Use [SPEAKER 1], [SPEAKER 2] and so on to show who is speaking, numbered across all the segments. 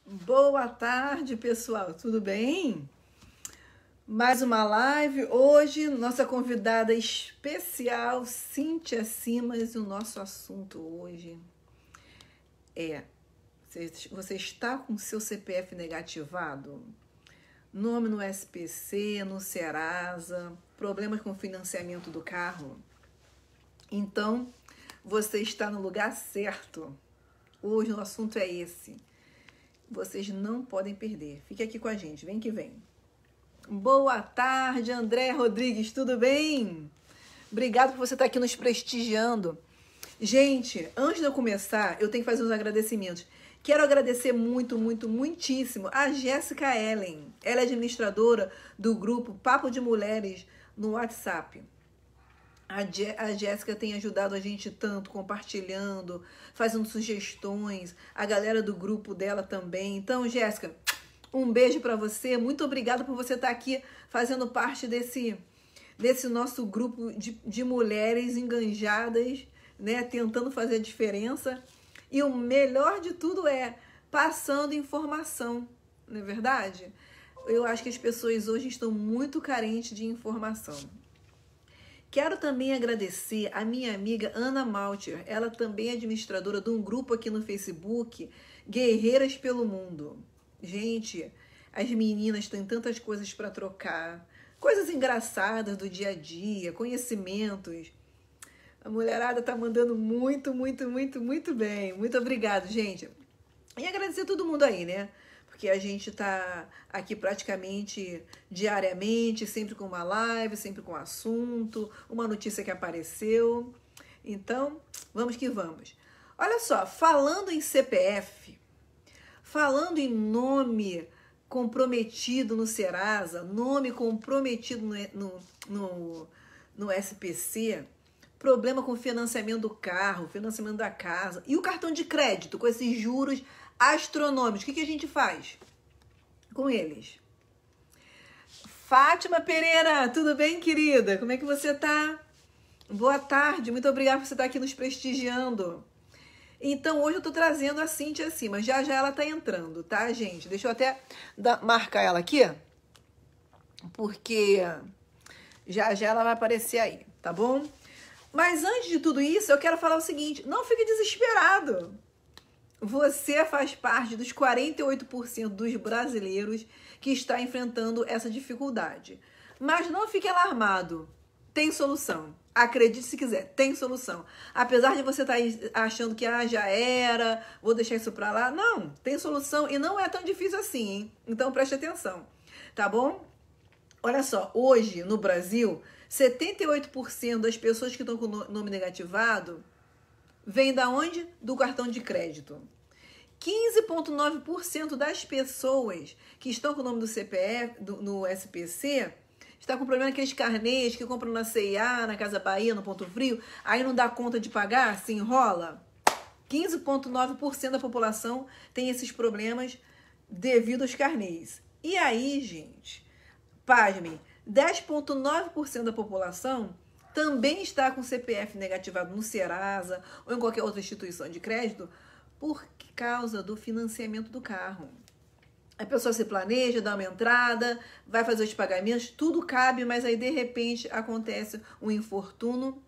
[SPEAKER 1] Boa tarde, pessoal. Tudo bem? Mais uma live. Hoje, nossa convidada especial, Cíntia Simas, e o nosso assunto hoje é: você está com seu CPF negativado? Nome no SPC, no Serasa, problemas com financiamento do carro? Então, você está no lugar certo. Hoje o assunto é esse. Vocês não podem perder. Fique aqui com a gente, vem que vem. Boa tarde, André Rodrigues, tudo bem? Obrigado por você estar aqui nos prestigiando. Gente, antes de eu começar, eu tenho que fazer uns agradecimentos. Quero agradecer muitíssimo a Jéssica Ellen. Ela é administradora do grupo Papo de Mulheres no WhatsApp. A Jéssica tem ajudado a gente tanto, compartilhando, fazendo sugestões, a galera do grupo dela também. Então, Jéssica, um beijo para você, muito obrigada por você estar aqui fazendo parte desse nosso grupo de mulheres enganjadas, né, tentando fazer a diferença. E o melhor de tudo é passando informação, não é verdade? Eu acho que as pessoas hoje estão muito carentes de informação. Quero também agradecer a minha amiga Ana Malcher. Ela também é administradora de um grupo aqui no Facebook, Guerreiras pelo Mundo. Gente, as meninas têm tantas coisas para trocar, coisas engraçadas do dia a dia, conhecimentos. A mulherada tá mandando muito bem. Muito obrigado, gente. E agradecer a todo mundo aí, né? Porque a gente tá aqui praticamente diariamente, sempre com uma live, sempre com um assunto, uma notícia que apareceu. Então, vamos que vamos. Olha só, falando em CPF, falando em nome comprometido no Serasa, nome comprometido no SPC, problema com financiamento do carro, financiamento da casa e o cartão de crédito com esses juros astronômicos. O que a gente faz com eles? Fátima Pereira, tudo bem, querida? Como é que você tá? Boa tarde, muito obrigada por você estar aqui nos prestigiando. Então, hoje eu tô trazendo a Cíntia Simas. Já ela tá entrando, tá, gente? Deixa eu até marcar ela aqui, porque já ela vai aparecer aí, tá bom? Mas antes de tudo isso, eu quero falar o seguinte: não fique desesperado. Você faz parte dos 48% dos brasileiros que está enfrentando essa dificuldade. Mas não fique alarmado. Tem solução. Acredite se quiser, tem solução. Apesar de você estar achando que já era, vou deixar isso pra lá. Não, tem solução e não é tão difícil assim, hein? Então preste atenção, tá bom? Olha só, hoje no Brasil, 78% das pessoas que estão com o nome negativado vem da onde? Do cartão de crédito. 15,9% das pessoas que estão com o nome do CPF, no SPC, está com problema naqueles carnês que compram na C&A, na Casa Bahia, no Ponto Frio, aí não dá conta de pagar, se enrola. 15,9% da população tem esses problemas devido aos carnês. E aí, gente, pasmem, 10,9% da população também está com CPF negativado no Serasa ou em qualquer outra instituição de crédito por causa do financiamento do carro. A pessoa se planeja, dá uma entrada, vai fazer os pagamentos, tudo cabe, mas aí de repente acontece um infortúnio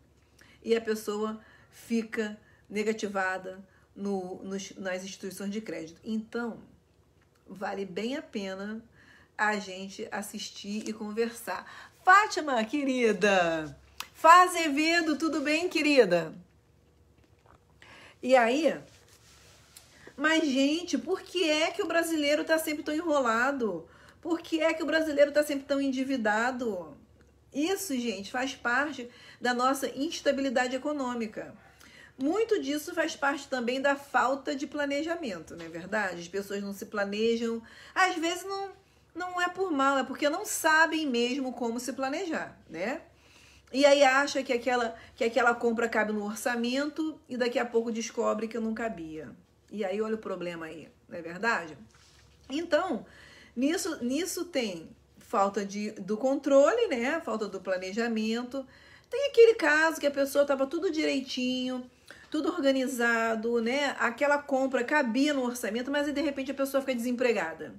[SPEAKER 1] e a pessoa fica negativada nas instituições de crédito. Então, vale bem a pena a gente assistir e conversar. Fátima, querida! Fá Azevedo, tudo bem, querida? E aí? Mas, gente, por que é que o brasileiro está sempre tão enrolado? Por que é que o brasileiro está sempre tão endividado? Isso, gente, faz parte da nossa instabilidade econômica. Muito disso faz parte também da falta de planejamento, não é verdade? As pessoas não se planejam. Às vezes não é por mal, é porque não sabem mesmo como se planejar, né? E aí acha que aquela compra cabe no orçamento e daqui a pouco descobre que não cabia. E aí olha o problema aí, não é verdade? Então, nisso tem falta do controle, né? Falta do planejamento. Tem aquele caso que a pessoa estava tudo direitinho, tudo organizado, né? Aquela compra cabia no orçamento, mas aí, de repente a pessoa fica desempregada.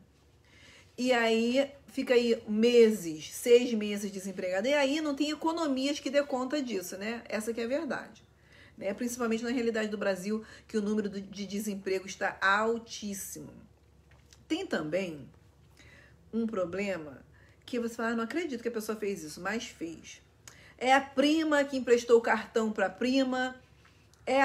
[SPEAKER 1] E aí fica aí meses, 6 meses desempregada. E aí não tem economias que dê conta disso, né? Essa que é a verdade. Né? Principalmente na realidade do Brasil, que o número de desemprego está altíssimo. Tem também um problema que você fala, não acredito que a pessoa fez isso, mas fez. É a prima que emprestou o cartão para a prima, é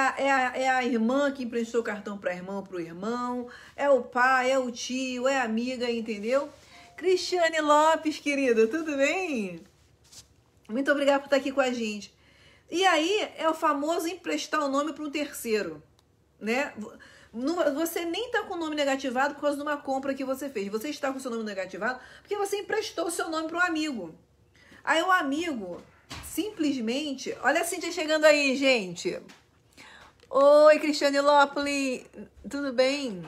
[SPEAKER 1] a irmã que emprestou o cartão para a irmã ou para o irmão, é o pai, é o tio, é a amiga, entendeu? Cristiane Lopes, querida, tudo bem? Muito obrigada por estar aqui com a gente. E aí é o famoso emprestar o nome para um terceiro, né? Você nem está com o nome negativado por causa de uma compra que você fez. Você está com o seu nome negativado porque você emprestou o seu nome para um amigo. Aí o amigo simplesmente... Olha a Cíntia chegando aí, gente. Oi, Cristiane Lopes. Tudo bem?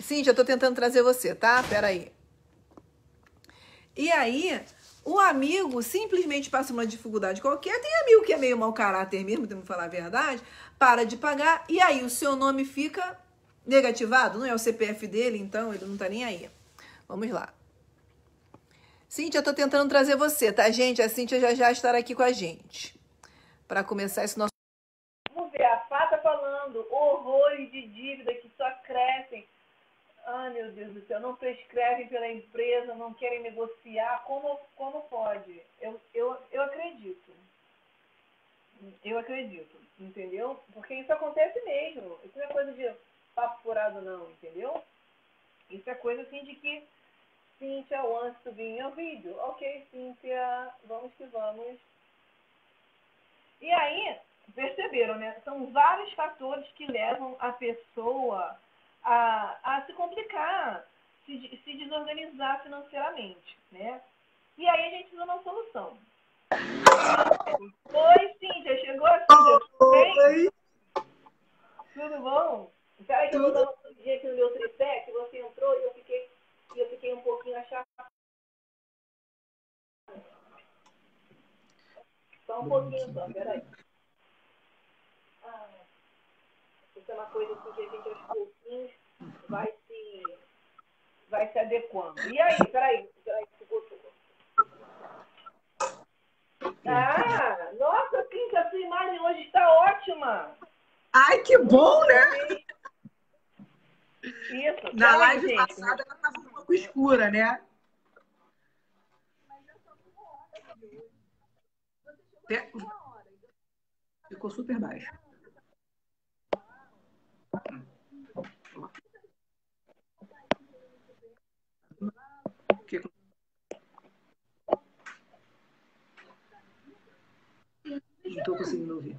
[SPEAKER 1] Cíntia, eu tô tentando trazer você, tá? Pera aí. E aí, o amigo simplesmente passa uma dificuldade qualquer. Tem amigo que é meio mau caráter mesmo, temos que falar a verdade. Para de pagar e aí o seu nome fica negativado. Não é o CPF dele, então ele não tá nem aí. Vamos lá. Cíntia, eu tô tentando trazer você, tá, gente? A Cíntia já estará aqui com a gente. Para começar esse nosso...
[SPEAKER 2] Vamos ver, a Fá tá falando horrores de dívida que só crescem. Ah, meu Deus do céu, não prescrevem pela empresa, não querem negociar. Como pode? Eu acredito. Eu acredito, entendeu? Porque isso acontece mesmo. Isso não é coisa de papo furado, não, entendeu? Isso é coisa assim de que Cíntia wants to be in your video. Ok, Cíntia, vamos que vamos. E aí, perceberam, né? São vários fatores que levam a pessoa a se complicar, se desorganizar financeiramente, né? E aí a gente precisa de uma solução. Oi, Cíntia, chegou a Cíntia?
[SPEAKER 3] Oi.
[SPEAKER 2] Tudo bom? Espera que eu vou dar um dia aqui no meu tripé, que você entrou e eu fiquei um pouquinho achatada. Só um pouquinho só, peraí. Isso é uma coisa assim que a gente aos pouquinhos vai se adequando. E aí, peraí, ficou. Ah, nossa, Cíntia, a sua imagem hoje está ótima.
[SPEAKER 3] Ai, que bom, né?
[SPEAKER 2] Isso.
[SPEAKER 3] Na live passada ela estava um pouco escura, né? Ficou super baixo. Não estou conseguindo ouvir.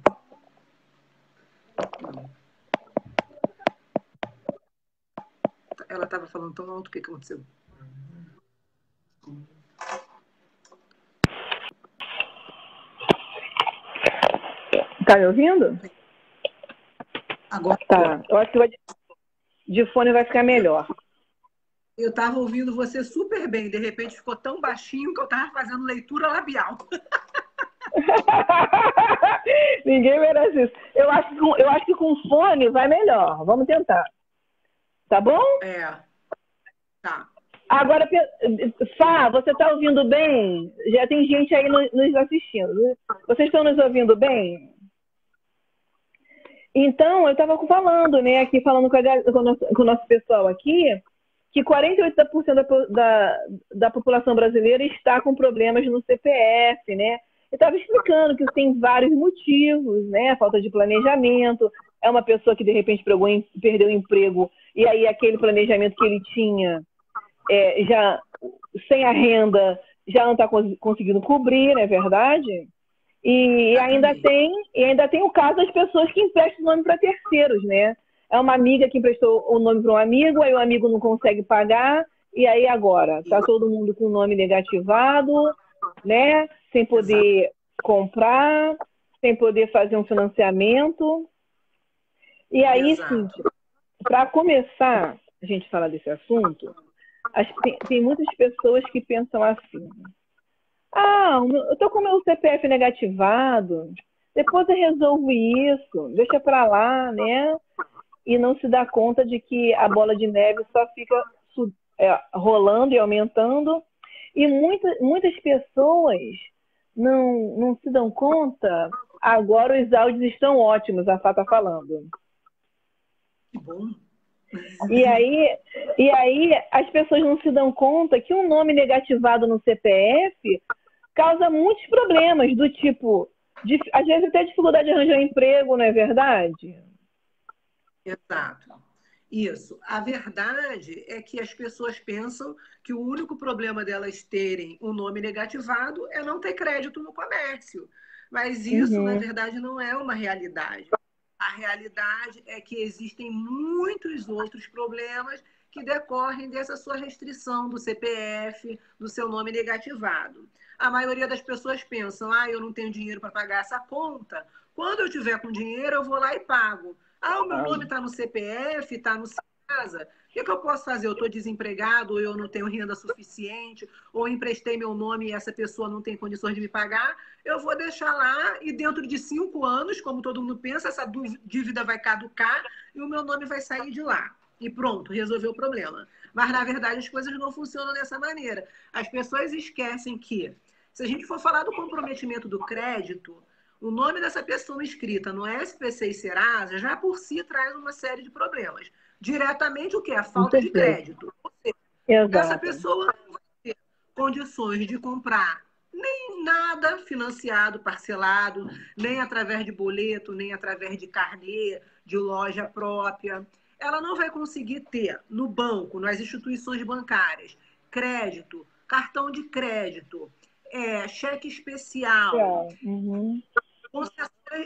[SPEAKER 3] Não. Ela estava falando tão alto, o que aconteceu?
[SPEAKER 2] Tá me ouvindo?
[SPEAKER 3] Agora.
[SPEAKER 2] Tá. Eu acho que de fone vai ficar melhor.
[SPEAKER 3] Eu estava ouvindo você super bem, de repente ficou tão baixinho que eu estava fazendo leitura labial.
[SPEAKER 2] Ninguém merece isso. Eu acho que com fone vai melhor. Vamos tentar. Tá bom?
[SPEAKER 3] É. Tá.
[SPEAKER 2] Agora, Fá, você está ouvindo bem? Já tem gente aí nos assistindo. Vocês estão nos ouvindo bem? Então, eu estava falando, né, aqui falando com o nosso pessoal aqui, que 48% da população brasileira está com problemas no CPF, né? Eu estava explicando que isso tem vários motivos, né? Falta de planejamento, é uma pessoa que de repente perdeu o emprego e aí aquele planejamento que ele tinha já sem a renda já não está conseguindo cobrir, não é verdade? E ainda tem o caso das pessoas que emprestam o nome para terceiros, né? É uma amiga que emprestou o nome para um amigo, aí o amigo não consegue pagar, e aí agora? Está todo mundo com o nome negativado, né? Sem poder comprar, sem poder fazer um financiamento. E aí, sim, para começar a gente falar desse assunto, tem muitas pessoas que pensam assim: ah, eu tô com o meu CPF negativado, depois eu resolvo isso, deixa para lá, né? E não se dá conta de que a bola de neve só fica rolando e aumentando. E muitas pessoas não se dão conta. Agora os áudios estão ótimos, a Fá está falando.
[SPEAKER 3] Que bom.
[SPEAKER 2] E aí as pessoas não se dão conta que um nome negativado no CPF causa muitos problemas, do tipo, às vezes até dificuldade de arranjar um emprego, não é verdade?
[SPEAKER 3] Exato. Isso. A verdade é que as pessoas pensam que o único problema delas terem um nome negativado é não ter crédito no comércio. Mas isso, na verdade, não é uma realidade. A realidade é que existem muitos outros problemas que decorrem dessa sua restrição do CPF, do seu nome negativado. A maioria das pessoas pensam, eu não tenho dinheiro para pagar essa conta. Quando eu tiver com dinheiro, eu vou lá e pago. O meu nome está no CPF, está no Serasa. O que eu posso fazer? Eu estou desempregado, ou eu não tenho renda suficiente, ou emprestei meu nome e essa pessoa não tem condições de me pagar. Eu vou deixar lá e dentro de 5 anos, como todo mundo pensa, essa dívida vai caducar e o meu nome vai sair de lá. E pronto, resolveu o problema. Mas, na verdade, as coisas não funcionam dessa maneira. As pessoas esquecem que, se a gente for falar do comprometimento do crédito, o nome dessa pessoa inscrita no SPC e Serasa já por si traz uma série de problemas. Diretamente o que? A falta de crédito. Ou seja, essa pessoa não vai ter condições de comprar nem nada financiado, parcelado, nem através de boleto, nem através de carnê, de loja própria. Ela não vai conseguir ter no banco, nas instituições bancárias, crédito, cartão de crédito, cheque especial,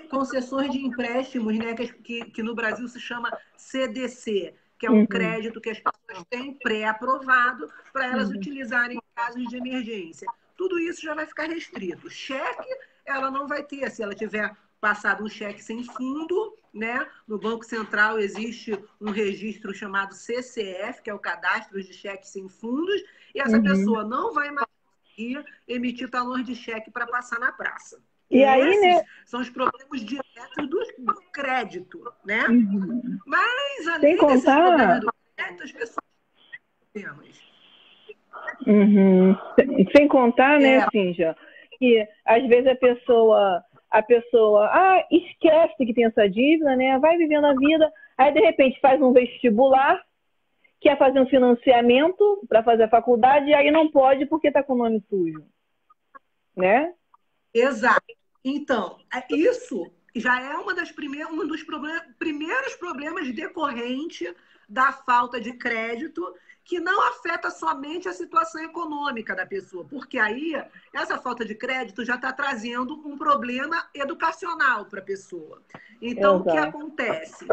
[SPEAKER 3] concessões de empréstimos, né, que no Brasil se chama CDC, que é um crédito que as pessoas têm pré-aprovado para elas utilizarem em casos de emergência. Tudo isso já vai ficar restrito. Cheque, ela não vai ter, se ela tiver passado um cheque sem fundo, né? No Banco Central existe um registro chamado CCF, que é o Cadastro de Cheques Sem Fundos, e essa pessoa não vai mais conseguir emitir talões de cheque para passar na praça. E aí, né, são os problemas diretos do crédito, né? Mas, além desses problemas do crédito, as pessoas têm.
[SPEAKER 2] Sem contar, né, Cíntia, que às vezes a pessoa esquece que tem essa dívida, né? Vai vivendo a vida, aí de repente faz um vestibular, quer fazer um financiamento para fazer a faculdade, e aí não pode porque está com o nome sujo, né?
[SPEAKER 3] Exato. Então, isso já é um dos primeiros problemas decorrentes da falta de crédito, que não afeta somente a situação econômica da pessoa, porque aí essa falta de crédito já está trazendo um problema educacional para a pessoa. Então, o que acontece?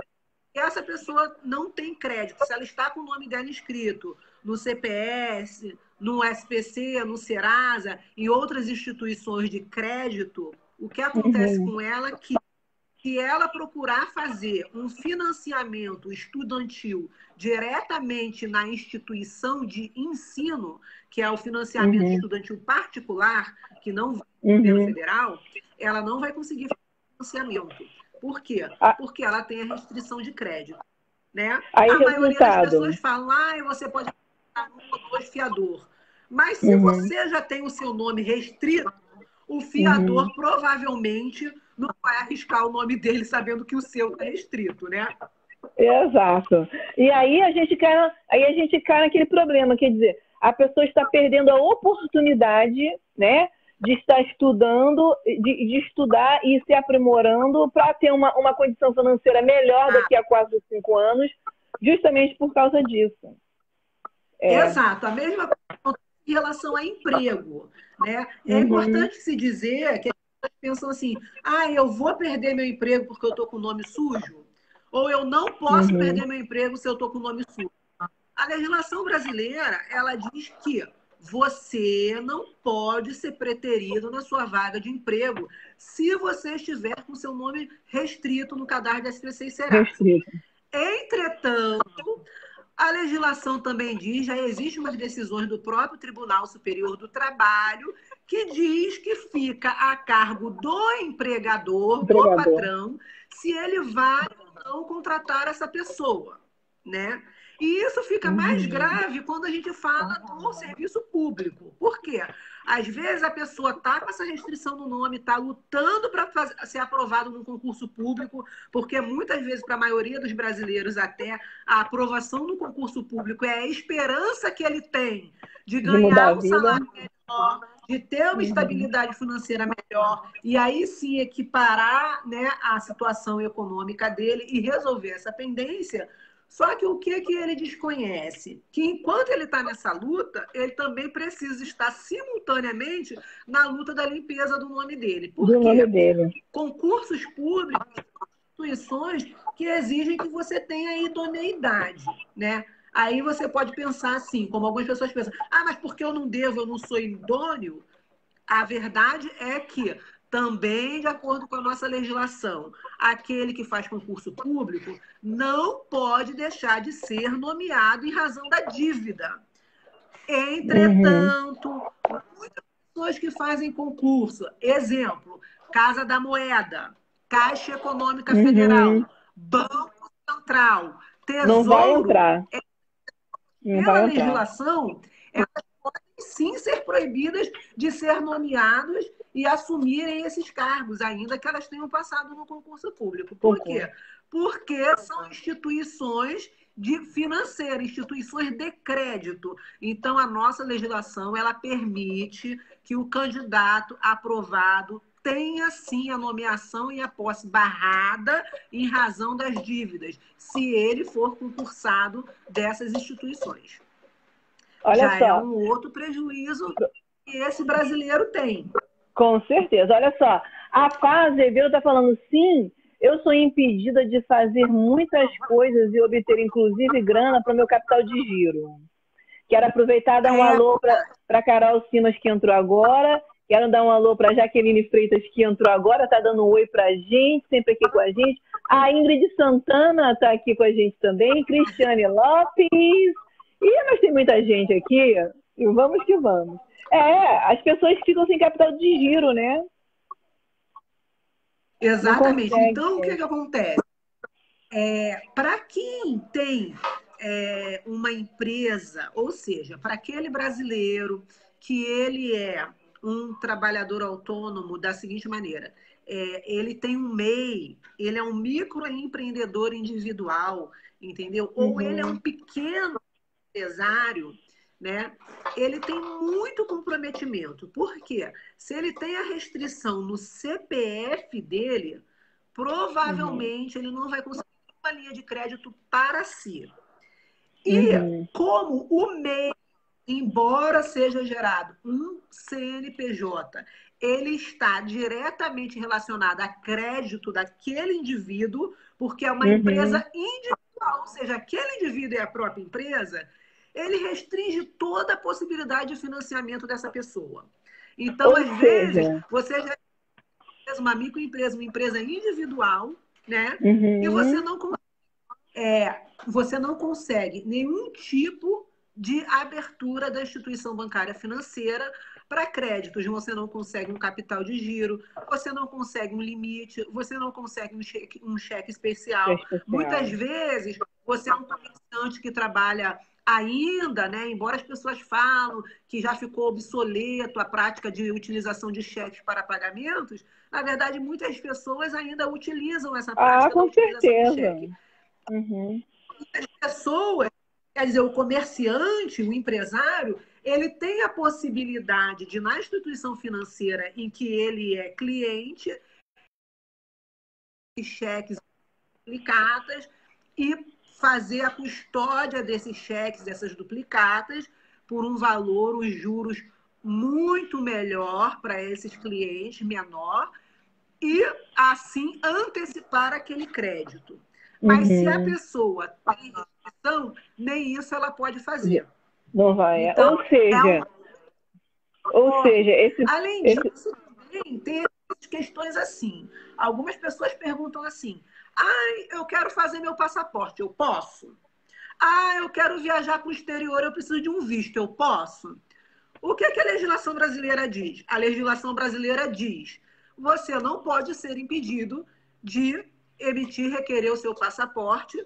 [SPEAKER 3] Essa pessoa não tem crédito. Se ela está com o nome dela inscrito no CPS, no SPC, no Serasa e outras instituições de crédito, o que acontece com ela é que, se ela procurar fazer um financiamento estudantil diretamente na instituição de ensino, que é o financiamento estudantil particular, que não vai pelo federal, ela não vai conseguir financiamento. Por quê? Porque ela tem a restrição de crédito, né?
[SPEAKER 2] Aí,
[SPEAKER 3] a maioria das pessoas falam, você pode ficar um ou dois fiador. Mas se você já tem o seu nome restrito, o fiador provavelmente não vai arriscar o nome dele sabendo que o seu está restrito, né?
[SPEAKER 2] Exato. E aí a gente cai naquele problema, quer dizer, a pessoa está perdendo a oportunidade, né, de estar estudando, de estudar e se aprimorando para ter uma condição financeira melhor daqui a 4 ou 5 anos, justamente por causa disso.
[SPEAKER 3] Exato. A mesma coisa em relação a emprego, né? É importante se dizer que as pessoas pensam assim, eu vou perder meu emprego porque eu estou com o nome sujo, ou eu não posso perder meu emprego se eu estou com o nome sujo. A legislação brasileira, ela diz que você não pode ser preterido na sua vaga de emprego se você estiver com seu nome restrito no cadastro da SPC e Serasa. Entretanto, A legislação também diz, já existem umas decisões do próprio Tribunal Superior do Trabalho, que diz que fica a cargo do empregador, do patrão, se ele vai ou não contratar essa pessoa, né? E isso fica mais grave quando a gente fala do serviço público. Por quê? Às vezes a pessoa está com essa restrição no nome, está lutando para ser aprovado num concurso público, porque muitas vezes, para a maioria dos brasileiros, até a aprovação no concurso público é a esperança que ele tem de ganhar um salário melhor, de ter uma estabilidade financeira melhor, e aí sim equiparar, né, a situação econômica dele e resolver essa pendência. Só que o que ele desconhece? Que enquanto ele está nessa luta, ele também precisa estar simultaneamente na luta da limpeza do nome dele. Por quê? Concursos públicos, instituições que exigem que você tenha idoneidade, né? Aí você pode pensar assim, como algumas pessoas pensam, mas porque eu não devo, eu não sou idôneo? A verdade é que também, de acordo com a nossa legislação, aquele que faz concurso público não pode deixar de ser nomeado em razão da dívida. Entretanto, muitas pessoas que fazem concurso, exemplo, Casa da Moeda, Caixa Econômica Federal, Banco Central, Tesouro,
[SPEAKER 2] não vai entrar.
[SPEAKER 3] Pela legislação, elas podem sim ser proibidas de ser nomeados e assumirem esses cargos, ainda que elas tenham passado no concurso público. Por quê? Porque são instituições financeiras, instituições de crédito. Então, a nossa legislação ela permite que o candidato aprovado tenha, sim, a nomeação e a posse barrada em razão das dívidas, se ele for concursado dessas instituições.
[SPEAKER 2] Olha
[SPEAKER 3] já
[SPEAKER 2] só.
[SPEAKER 3] É um outro prejuízo que esse brasileiro tem.
[SPEAKER 2] Com certeza. Olha só, a Fá Azevedo está falando, sim, eu sou impedida de fazer muitas coisas e obter, inclusive, grana para o meu capital de giro. Quero aproveitar e dar um alô para Carol Simas, que entrou agora. Quero dar um alô para Jaqueline Freitas, que entrou agora, está dando um oi para a gente, sempre aqui com a gente. A Ingrid Santana está aqui com a gente também. Cristiane Lopes. Mas tem muita gente aqui. E vamos que vamos. As pessoas ficam sem capital de giro, né?
[SPEAKER 3] Exatamente. Então, o que acontece? Para quem tem uma empresa, ou seja, para aquele brasileiro que ele é um trabalhador autônomo da seguinte maneira, ele tem um MEI, ele é um microempreendedor individual, entendeu? Ou ele é um pequeno empresário, né? Ele tem muito comprometimento. Por quê? Se ele tem a restrição no CPF dele, provavelmente ele não vai conseguir uma linha de crédito para si. E como o MEI, embora seja gerado um CNPJ, ele está diretamente relacionado a crédito daquele indivíduo, porque é uma empresa individual, ou seja, aquele indivíduo é a própria empresa, ele restringe toda a possibilidade de financiamento dessa pessoa. Então, às vezes, você já fez uma microempresa, uma empresa individual, né? E você não consegue nenhum tipo de abertura da instituição bancária financeira para créditos. Você não consegue um capital de giro, você não consegue um limite, você não consegue um cheque especial. Muitas vezes, você é um comerciante que trabalha ainda, né? Embora as pessoas falam que já ficou obsoleto a prática de utilização de cheques para pagamentos, na verdade, muitas pessoas ainda utilizam essa prática da utilização de cheque. As pessoas, quer dizer, o comerciante, o empresário, ele tem a possibilidade de, na instituição financeira em que ele é cliente, cheques duplicatas e fazer a custódia desses cheques, dessas duplicatas, por um valor, os juros muito melhor para esses clientes, menor, e assim antecipar aquele crédito. Mas se a pessoa tem restrição, nem isso ela pode fazer.
[SPEAKER 2] Não vai. Então, ou seja,
[SPEAKER 3] além disso, também tem questões assim. Algumas pessoas perguntam assim: eu quero fazer meu passaporte, eu posso? Ah, eu quero viajar para o exterior, eu preciso de um visto, eu posso? O que a legislação brasileira diz? A legislação brasileira diz: você não pode ser impedido de emitir, requerer o seu passaporte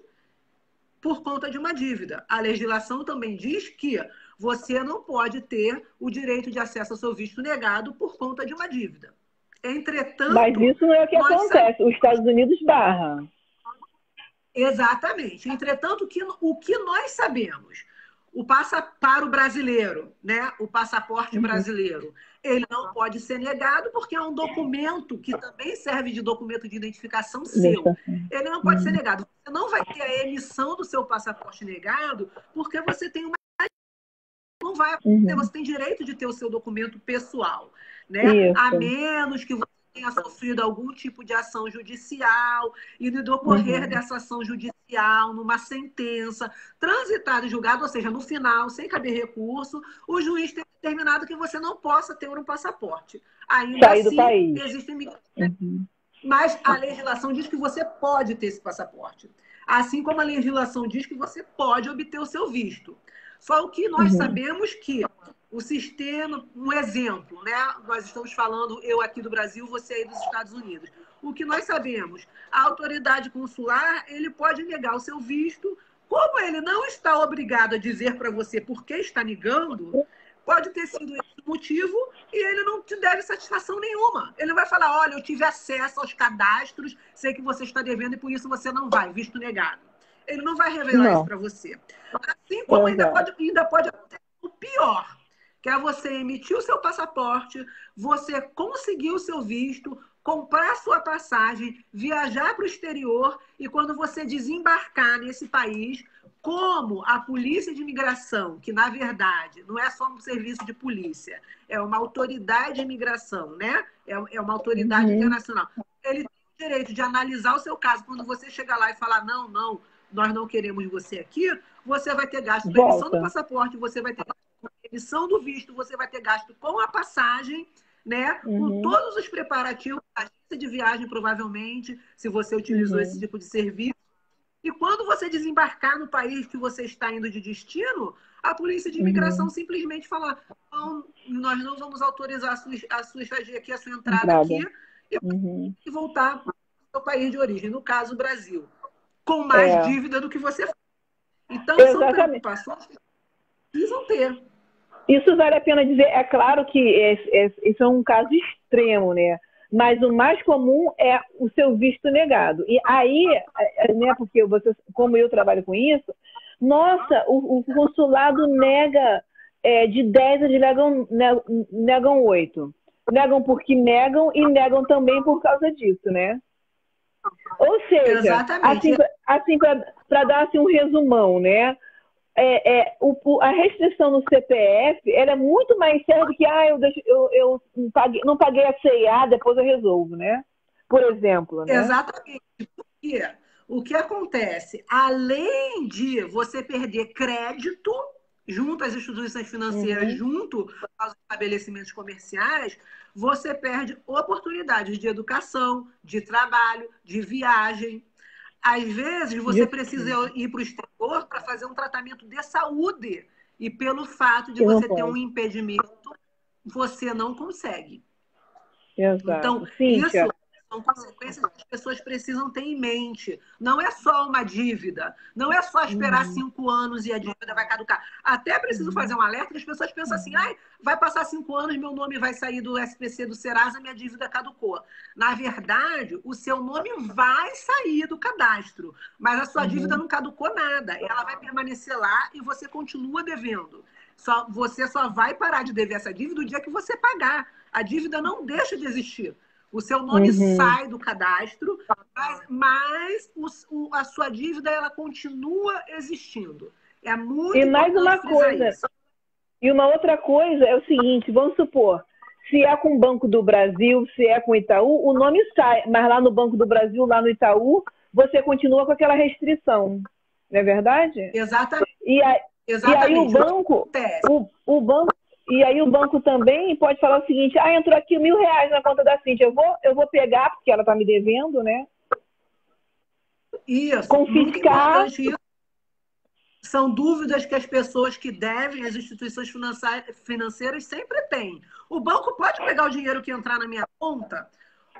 [SPEAKER 3] por conta de uma dívida. A legislação também diz que você não pode ter o direito de acesso ao seu visto negado por conta de uma dívida. Entretanto,
[SPEAKER 2] mas isso não é o que acontece. Os Estados Unidos barra.
[SPEAKER 3] Exatamente. Entretanto, o que nós sabemos, para o brasileiro, né? O passaporte brasileiro, ele não pode ser negado porque é um documento que também serve de documento de identificação seu. Ele não pode ser negado. Você não vai ter a emissão do seu passaporte negado porque você tem uma... Não vai acontecer, você tem direito de ter o seu documento pessoal, né? A menos que você tenha sofrido algum tipo de ação judicial e no decorrer dessa ação judicial, numa sentença, transitada e julgada, ou seja, no final, sem caber recurso, o juiz tem determinado que você não possa ter um passaporte. Ainda
[SPEAKER 2] sair
[SPEAKER 3] assim,
[SPEAKER 2] do país.
[SPEAKER 3] Existem... Mas a legislação diz que você pode ter esse passaporte. Assim como a legislação diz que você pode obter o seu visto. Só o que nós sabemos que o sistema, um exemplo, né? Nós estamos falando, eu aqui do Brasil, você aí dos Estados Unidos. O que nós sabemos, a autoridade consular, ele pode negar o seu visto, como ele não está obrigado a dizer para você por que está negando, pode ter sido esse o motivo e ele não te deve satisfação nenhuma. Ele vai falar, olha, eu tive acesso aos cadastros, sei que você está devendo e por isso você não vai, visto negado. Ele não vai revelar isso para você. Assim como ainda pode acontecer o pior, que é você emitir o seu passaporte, você conseguir o seu visto, comprar a sua passagem, viajar para o exterior e quando você desembarcar nesse país, como a polícia de imigração, que na verdade não é só um serviço de polícia, é uma autoridade de imigração, né? É uma autoridade internacional. Ele tem o direito de analisar o seu caso quando você chegar lá e falar, não, nós não queremos você aqui, você vai ter gasto com a emissão do passaporte, você vai ter gasto com a emissão do visto, você vai ter gasto com a passagem, né? Com todos os preparativos, a agência de viagem, provavelmente, se você utilizou esse tipo de serviço. E quando você desembarcar no país que você está indo de destino, a polícia de imigração simplesmente fala, não, nós não vamos autorizar a sua estadia aqui, a sua entrada aqui, e voltar para o seu país de origem, no caso, o Brasil, com mais dívida do que você fez. Então, são preocupações que precisam ter.
[SPEAKER 2] Isso vale a pena dizer. É claro que isso é um caso extremo, né? Mas o mais comum é o seu visto negado. E aí, né, porque você, como eu trabalho com isso, nossa, o consulado nega de 10, eles negam 8. Negam porque negam e negam também por causa disso, né? Ou seja, assim para dar assim, um resumão, né? A restrição no CPF ela é muito mais séria do que eu não paguei a CIA, depois eu resolvo, né? Por exemplo. Né?
[SPEAKER 3] Exatamente. Porque o que acontece? Além de você perder crédito junto às instituições financeiras, junto aos estabelecimentos comerciais, você perde oportunidades de educação, de trabalho, de viagem. Às vezes, você precisa ir para o exterior para fazer um tratamento de saúde. E pelo fato de você ter um impedimento, você não consegue.
[SPEAKER 2] Exato.
[SPEAKER 3] Então, isso são consequências que as pessoas precisam ter em mente. Não é só uma dívida. Não é só esperar 5 anos e a dívida vai caducar. Até preciso fazer um alerta que as pessoas pensam assim, vai passar 5 anos, meu nome vai sair do SPC do Serasa, minha dívida caducou. Na verdade, o seu nome vai sair do cadastro, mas a sua dívida não caducou nada. Ela vai permanecer lá e você continua devendo. Você só vai parar de dever essa dívida o dia que você pagar. A dívida não deixa de existir. O seu nome sai do cadastro, mas a sua dívida ela continua existindo. É muito
[SPEAKER 2] importante. E mais uma coisa. Isso. E uma outra coisa é o seguinte, vamos supor, se é com o Banco do Brasil, se é com o Itaú, o nome sai, mas lá no Banco do Brasil, lá no Itaú, você continua com aquela restrição. Não é verdade?
[SPEAKER 3] Exatamente.
[SPEAKER 2] E aí o banco E aí o banco também pode falar o seguinte, entrou aqui R$1.000 na conta da Cíntia, eu vou pegar, porque ela está me devendo, né?
[SPEAKER 3] Isso,
[SPEAKER 2] confiscar.
[SPEAKER 3] isso. São dúvidas que as pessoas que devem, as instituições financeiras sempre têm. O banco pode pegar o dinheiro que entrar na minha conta?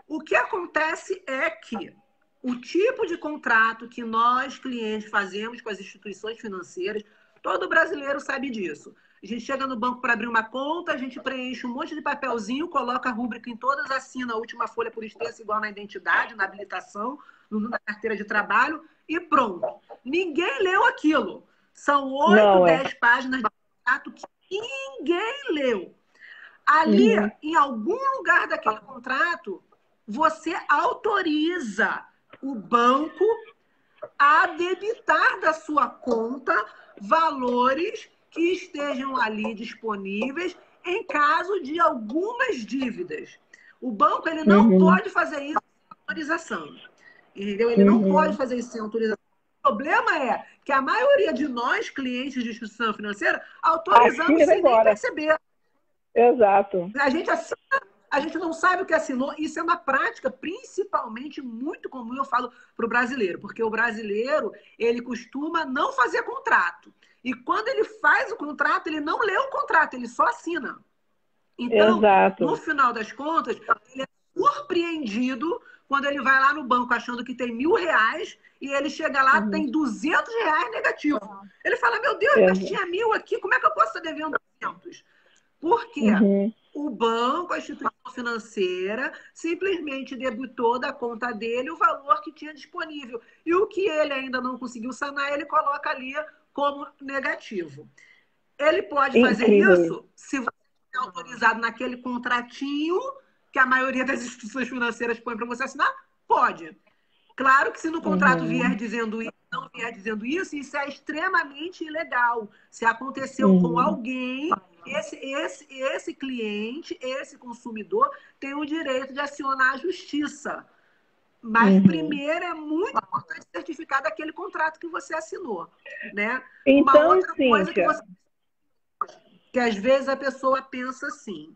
[SPEAKER 3] O que acontece é que o tipo de contrato que nós, clientes, fazemos com as instituições financeiras, todo brasileiro sabe disso. A gente chega no banco para abrir uma conta, a gente preenche um monte de papelzinho, coloca a rúbrica em todas, assina a última folha por extenso, igual na identidade, na habilitação, na carteira de trabalho, e pronto. Ninguém leu aquilo. São 8, 10 páginas de contrato que ninguém leu. Ali, em algum lugar daquele contrato, você autoriza o banco a debitar da sua conta valores que estejam ali disponíveis em caso de algumas dívidas. O banco ele não pode fazer isso sem autorização. Entendeu? Ele não pode fazer isso sem autorização. O problema é que a maioria de nós, clientes de instituição financeira, autorizamos sem nem perceber.
[SPEAKER 2] Exato.
[SPEAKER 3] A gente assina, a gente não sabe o que assinou. Isso é uma prática, principalmente, muito comum, eu falo para o brasileiro, porque o brasileiro, ele costuma não fazer contrato. E quando ele faz o contrato, ele não lê o contrato, ele só assina. Então, no final das contas, ele é surpreendido quando ele vai lá no banco achando que tem R$1.000 e ele chega lá tem R$200 negativo. Ele fala, meu Deus, mas tinha 1.000 aqui, como é que eu posso estar devendo 200? Por quê? O banco, a instituição financeira, simplesmente debitou da conta dele o valor que tinha disponível. E o que ele ainda não conseguiu sanar, ele coloca ali como negativo. Ele pode fazer isso se você é autorizado naquele contratinho que a maioria das instituições financeiras põe para você assinar? Pode. Claro que se no contrato vier dizendo isso, não vier dizendo isso, isso é extremamente ilegal. Se aconteceu com alguém, esse cliente, esse consumidor, tem o direito de acionar a justiça. Mas primeiro é muito importante certificar daquele contrato que você assinou, né?
[SPEAKER 2] Então,
[SPEAKER 3] uma outra coisa que às vezes a pessoa pensa assim: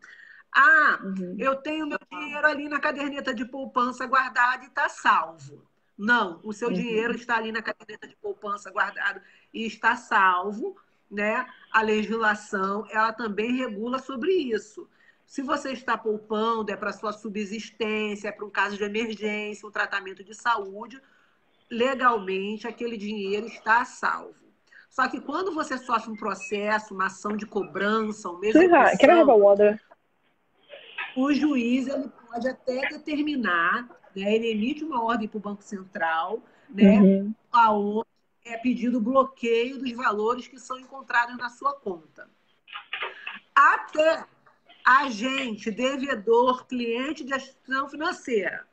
[SPEAKER 3] eu tenho meu dinheiro ali na caderneta de poupança guardado e está salvo. Não, o seu dinheiro está ali na caderneta de poupança guardado e está salvo, né? A legislação, ela também regula sobre isso. Se você está poupando, é para sua subsistência, é para um caso de emergência, um tratamento de saúde, legalmente aquele dinheiro está salvo. Só que quando você sofre um processo, uma ação de cobrança, uma execução, o juiz ele pode até determinar, né, ele emite uma ordem para o Banco Central, né, aonde é pedido bloqueio dos valores que são encontrados na sua conta. Até agente, devedor, cliente de instituição financeira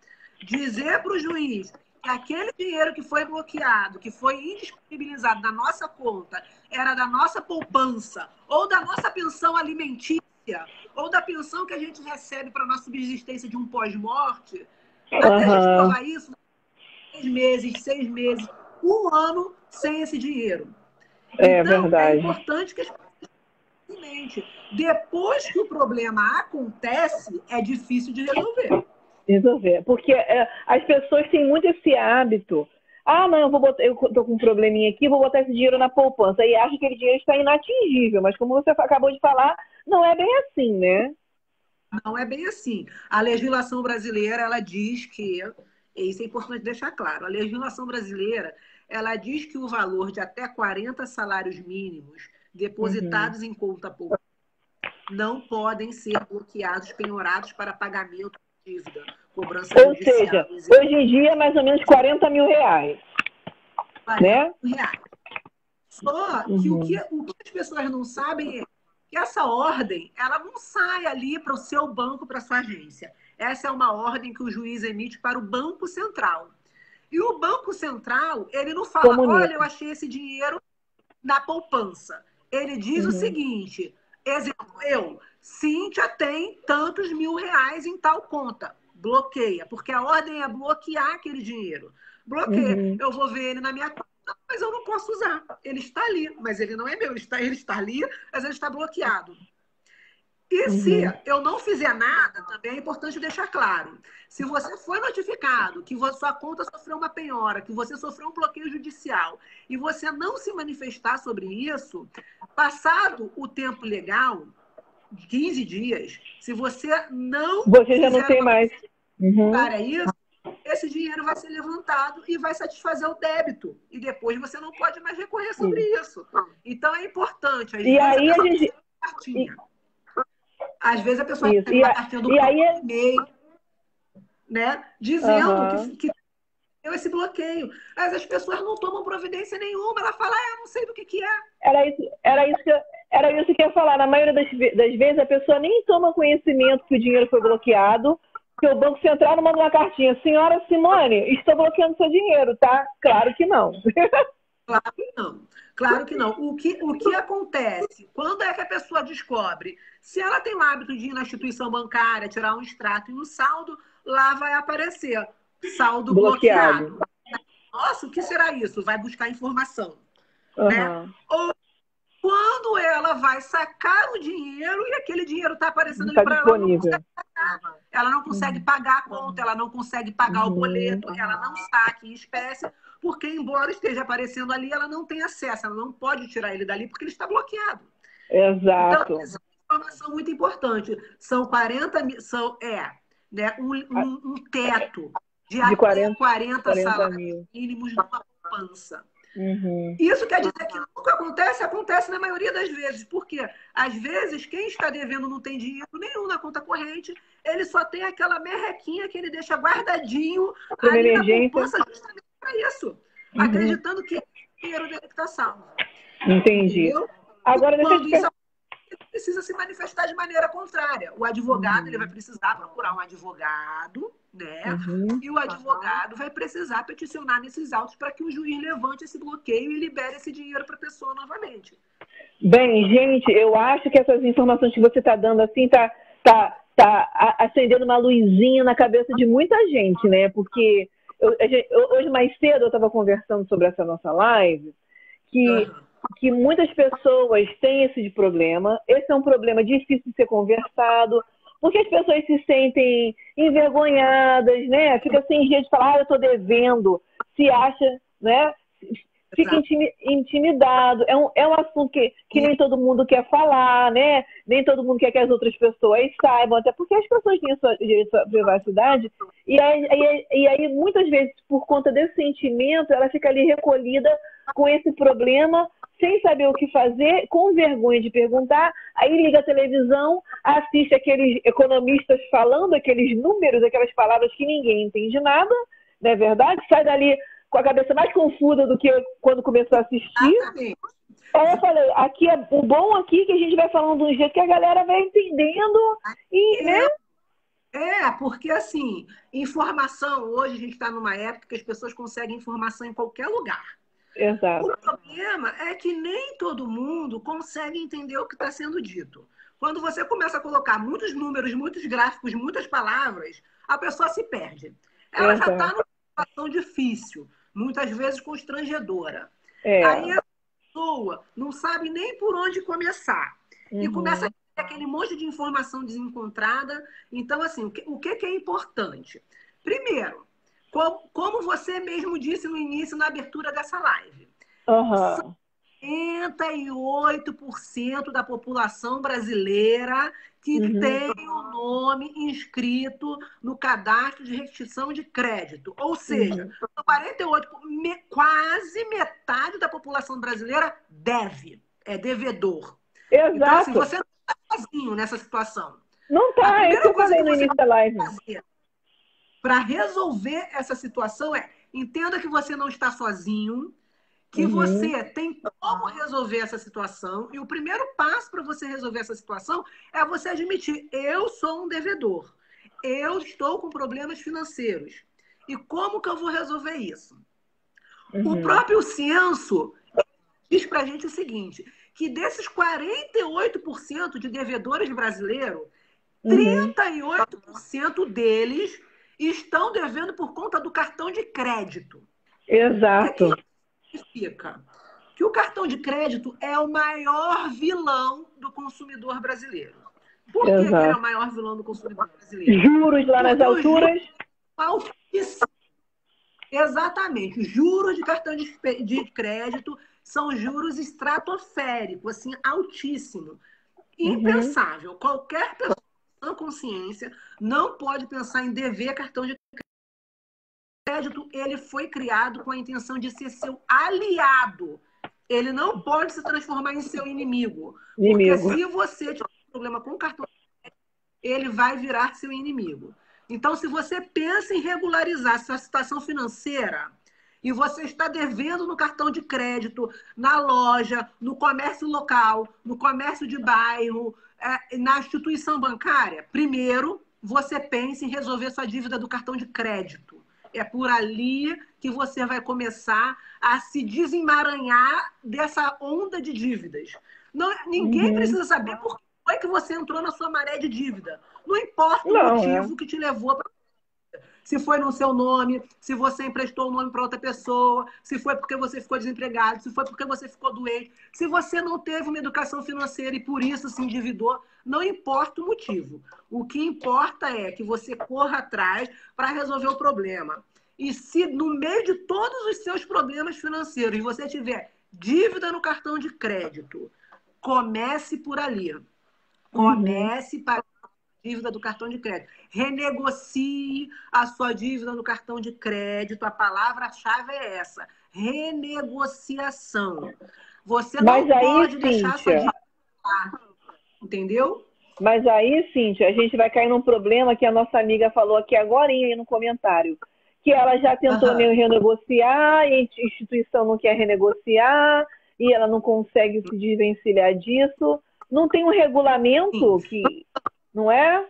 [SPEAKER 3] dizer para o juiz que aquele dinheiro que foi bloqueado, que foi indisponibilizado na nossa conta, era da nossa poupança, ou da nossa pensão alimentícia, ou da pensão que a gente recebe para a nossa subsistência de um pós-morte, até a gente provar isso, 6 meses, 1 ano sem esse dinheiro. Então, é importante que as pessoas tenham em mente. Depois que o problema acontece, é difícil de resolver.
[SPEAKER 2] Porque as pessoas têm muito esse hábito. Não, eu estou com um probleminha aqui, vou botar esse dinheiro na poupança. E acha que aquele dinheiro está inatingível. Mas como você acabou de falar, não é bem assim, né?
[SPEAKER 3] Não é bem assim. A legislação brasileira, ela diz que, isso é importante deixar claro, a legislação brasileira, ela diz que o valor de até 40 salários mínimos depositados em conta poupança não podem ser bloqueados, penhorados para pagamento de dívida, cobrança judicial.
[SPEAKER 2] Ou seja, hoje em dia é mais ou menos R$40.000.
[SPEAKER 3] 40 né? Reais. Só que o que as pessoas não sabem é que essa ordem, ela não sai ali para o seu banco, para a sua agência. Essa é uma ordem que o juiz emite para o Banco Central. E o Banco Central, ele não fala, olha, eu achei esse dinheiro na poupança. Ele diz o seguinte, exemplo, Cíntia tem tantos R$1.000 em tal conta. Bloqueia, porque a ordem é bloquear aquele dinheiro. Bloqueia. Eu vou ver ele na minha conta, mas eu não posso usar. Ele está ali, mas ele não é meu. Ele está ali, mas ele está bloqueado. E se eu não fizer nada, também é importante deixar claro. Se você foi notificado que sua conta sofreu uma penhora, que você sofreu um bloqueio judicial e você não se manifestar sobre isso, passado o tempo legal, 15 dias, se você não
[SPEAKER 2] Você já não tem mais.
[SPEAKER 3] para isso, esse dinheiro vai ser levantado e vai satisfazer o débito. E depois você não pode mais recorrer sobre isso. Então é importante.
[SPEAKER 2] E aí a gente...
[SPEAKER 3] Às vezes a pessoa tem uma cartinha do e-mail, né, dizendo que deu esse bloqueio. Mas as pessoas não tomam providência nenhuma. Ela fala, eu não sei do que é.
[SPEAKER 2] Era isso que eu ia falar. Na maioria das vezes a pessoa nem toma conhecimento que o dinheiro foi bloqueado, que o Banco Central não manda uma cartinha. Senhora Simone, estou bloqueando seu dinheiro, tá? Claro que não.
[SPEAKER 3] Claro que não. Claro que não. O que acontece? Quando é que a pessoa descobre? Se ela tem o hábito de ir na instituição bancária, tirar um extrato e no saldo, lá vai aparecer saldo bloqueado. Nossa, o que será isso? Vai buscar informação. Né? Ou quando ela vai sacar o dinheiro e aquele dinheiro está aparecendo ali para ela, ela não consegue pagar a conta, ela não consegue pagar o boleto, ela não saca em espécie, porque embora esteja aparecendo ali, ela não tem acesso, ela não pode tirar ele dali porque ele está bloqueado.
[SPEAKER 2] Exato.
[SPEAKER 3] Então, essa é uma informação muito importante. São 40 mil, né, um teto de até 40 salários mínimos numa poupança. Isso quer dizer que nunca acontece na maioria das vezes. Porque, às vezes, quem está devendo não tem dinheiro nenhum na conta corrente, ele só tem aquela merrequinha que ele deixa guardadinho ali na poupança justamente para isso. Acreditando que o dinheiro dele está salvo.
[SPEAKER 2] Entendi.
[SPEAKER 3] Entendeu?
[SPEAKER 2] Agora,
[SPEAKER 3] quando isso ele precisa se manifestar de maneira contrária. O advogado ele vai precisar procurar um advogado, né? E o advogado vai precisar peticionar nesses autos para que o juiz levante esse bloqueio e libere esse dinheiro para a pessoa novamente.
[SPEAKER 2] Bem, gente, eu acho que essas informações que você está dando assim tá acendendo uma luzinha na cabeça de muita gente, né? Porque hoje mais cedo eu estava conversando sobre essa nossa live que muitas pessoas têm esse problema. Esse é um problema difícil de ser conversado, porque as pessoas se sentem envergonhadas, né? Fica sem jeito de falar, eu estou devendo, se acha, né? Fica intimidado. É um assunto que nem todo mundo quer falar, né? Nem todo mundo quer que as outras pessoas saibam, até porque as pessoas têm a sua privacidade. E aí, muitas vezes, por conta desse sentimento, ela fica ali recolhida com esse problema, sem saber o que fazer, com vergonha de perguntar. Aí liga a televisão, assiste aqueles economistas falando aqueles números, aquelas palavras que ninguém entende nada, não é verdade? Sai dali com a cabeça mais confusa do que quando começou a assistir. Aí eu falei, o bom aqui é que a gente vai falando de um jeito que a galera vai entendendo e, né?
[SPEAKER 3] Porque assim, informação, hoje a gente está numa época que as pessoas conseguem informação em qualquer lugar.
[SPEAKER 2] Exato.
[SPEAKER 3] O problema é que nem todo mundo consegue entender o que está sendo dito. Quando você começa a colocar muitos números, muitos gráficos, muitas palavras, a pessoa se perde. Ela já está numa situação difícil, muitas vezes constrangedora. Aí a pessoa não sabe nem por onde começar. E começa a ter aquele monte de informação desencontrada. Então, assim, o que é importante? Primeiro, como você mesmo disse no início, na abertura dessa live, 78% da população brasileira que tem o nome inscrito no cadastro de restrição de crédito. Ou seja, 48%, quase metade da população brasileira é devedor.
[SPEAKER 2] Exato.
[SPEAKER 3] Então, assim, você não está sozinho nessa situação.
[SPEAKER 2] Não está, é isso que eu falei no início da live.
[SPEAKER 3] Para resolver essa situação entenda que você não está sozinho, que você tem como resolver essa situação. E o primeiro passo para você resolver essa situação é você admitir, eu sou um devedor. Eu estou com problemas financeiros. E como que eu vou resolver isso? O próprio censo diz para a gente o seguinte, que desses 48% de devedores brasileiros, 38% deles estão devendo por conta do cartão de crédito.
[SPEAKER 2] Exato.
[SPEAKER 3] O que significa? Que o cartão de crédito é o maior vilão do consumidor brasileiro. Por que ele é o
[SPEAKER 2] Exato.
[SPEAKER 3] maior vilão do consumidor brasileiro?
[SPEAKER 2] Juros lá nas
[SPEAKER 3] Porque os juros
[SPEAKER 2] alturas.
[SPEAKER 3] são altíssimos. Exatamente. Os juros de cartão de crédito são juros estratosféricos, assim, altíssimo.
[SPEAKER 2] Uhum.
[SPEAKER 3] Impensável. Qualquer pessoa com consciência não pode pensar em dever cartão de crédito. Ele foi criado com a intenção de ser seu aliado. Ele não pode se transformar em seu inimigo. Porque
[SPEAKER 2] Inimigo.
[SPEAKER 3] se você tiver um problema com o cartão, ele vai virar seu inimigo. Então, se você pensa em regularizar sua situação financeira e você está devendo no cartão de crédito, na loja, no comércio local, no comércio de bairro, na instituição bancária, primeiro você pense em resolver sua dívida do cartão de crédito. É por ali que você vai começar a se desemaranhar dessa onda de dívidas. Não, ninguém precisa saber por que foi que você entrou na sua maré de dívida. Não importa o motivo que te levou para. Se foi no seu nome, se você emprestou o nome para outra pessoa, se foi porque você ficou desempregado, se foi porque você ficou doente, se você não teve uma educação financeira e por isso se endividou, não importa o motivo. O que importa é que você corra atrás para resolver o problema. E se no meio de todos os seus problemas financeiros você tiver dívida no cartão de crédito, comece por ali. Comece para dívida do cartão de crédito. Renegocie a sua dívida no cartão de crédito. A palavra-chave é essa: renegociação. Você não pode deixar a sua dívida lá. Entendeu?
[SPEAKER 2] Mas aí, Cíntia, a gente vai cair num problema que a nossa amiga falou aqui agorinha aí no comentário. Que ela já tentou renegociar, e a instituição não quer renegociar, e ela não consegue se desvencilhar disso. Não tem um regulamento que... Não é?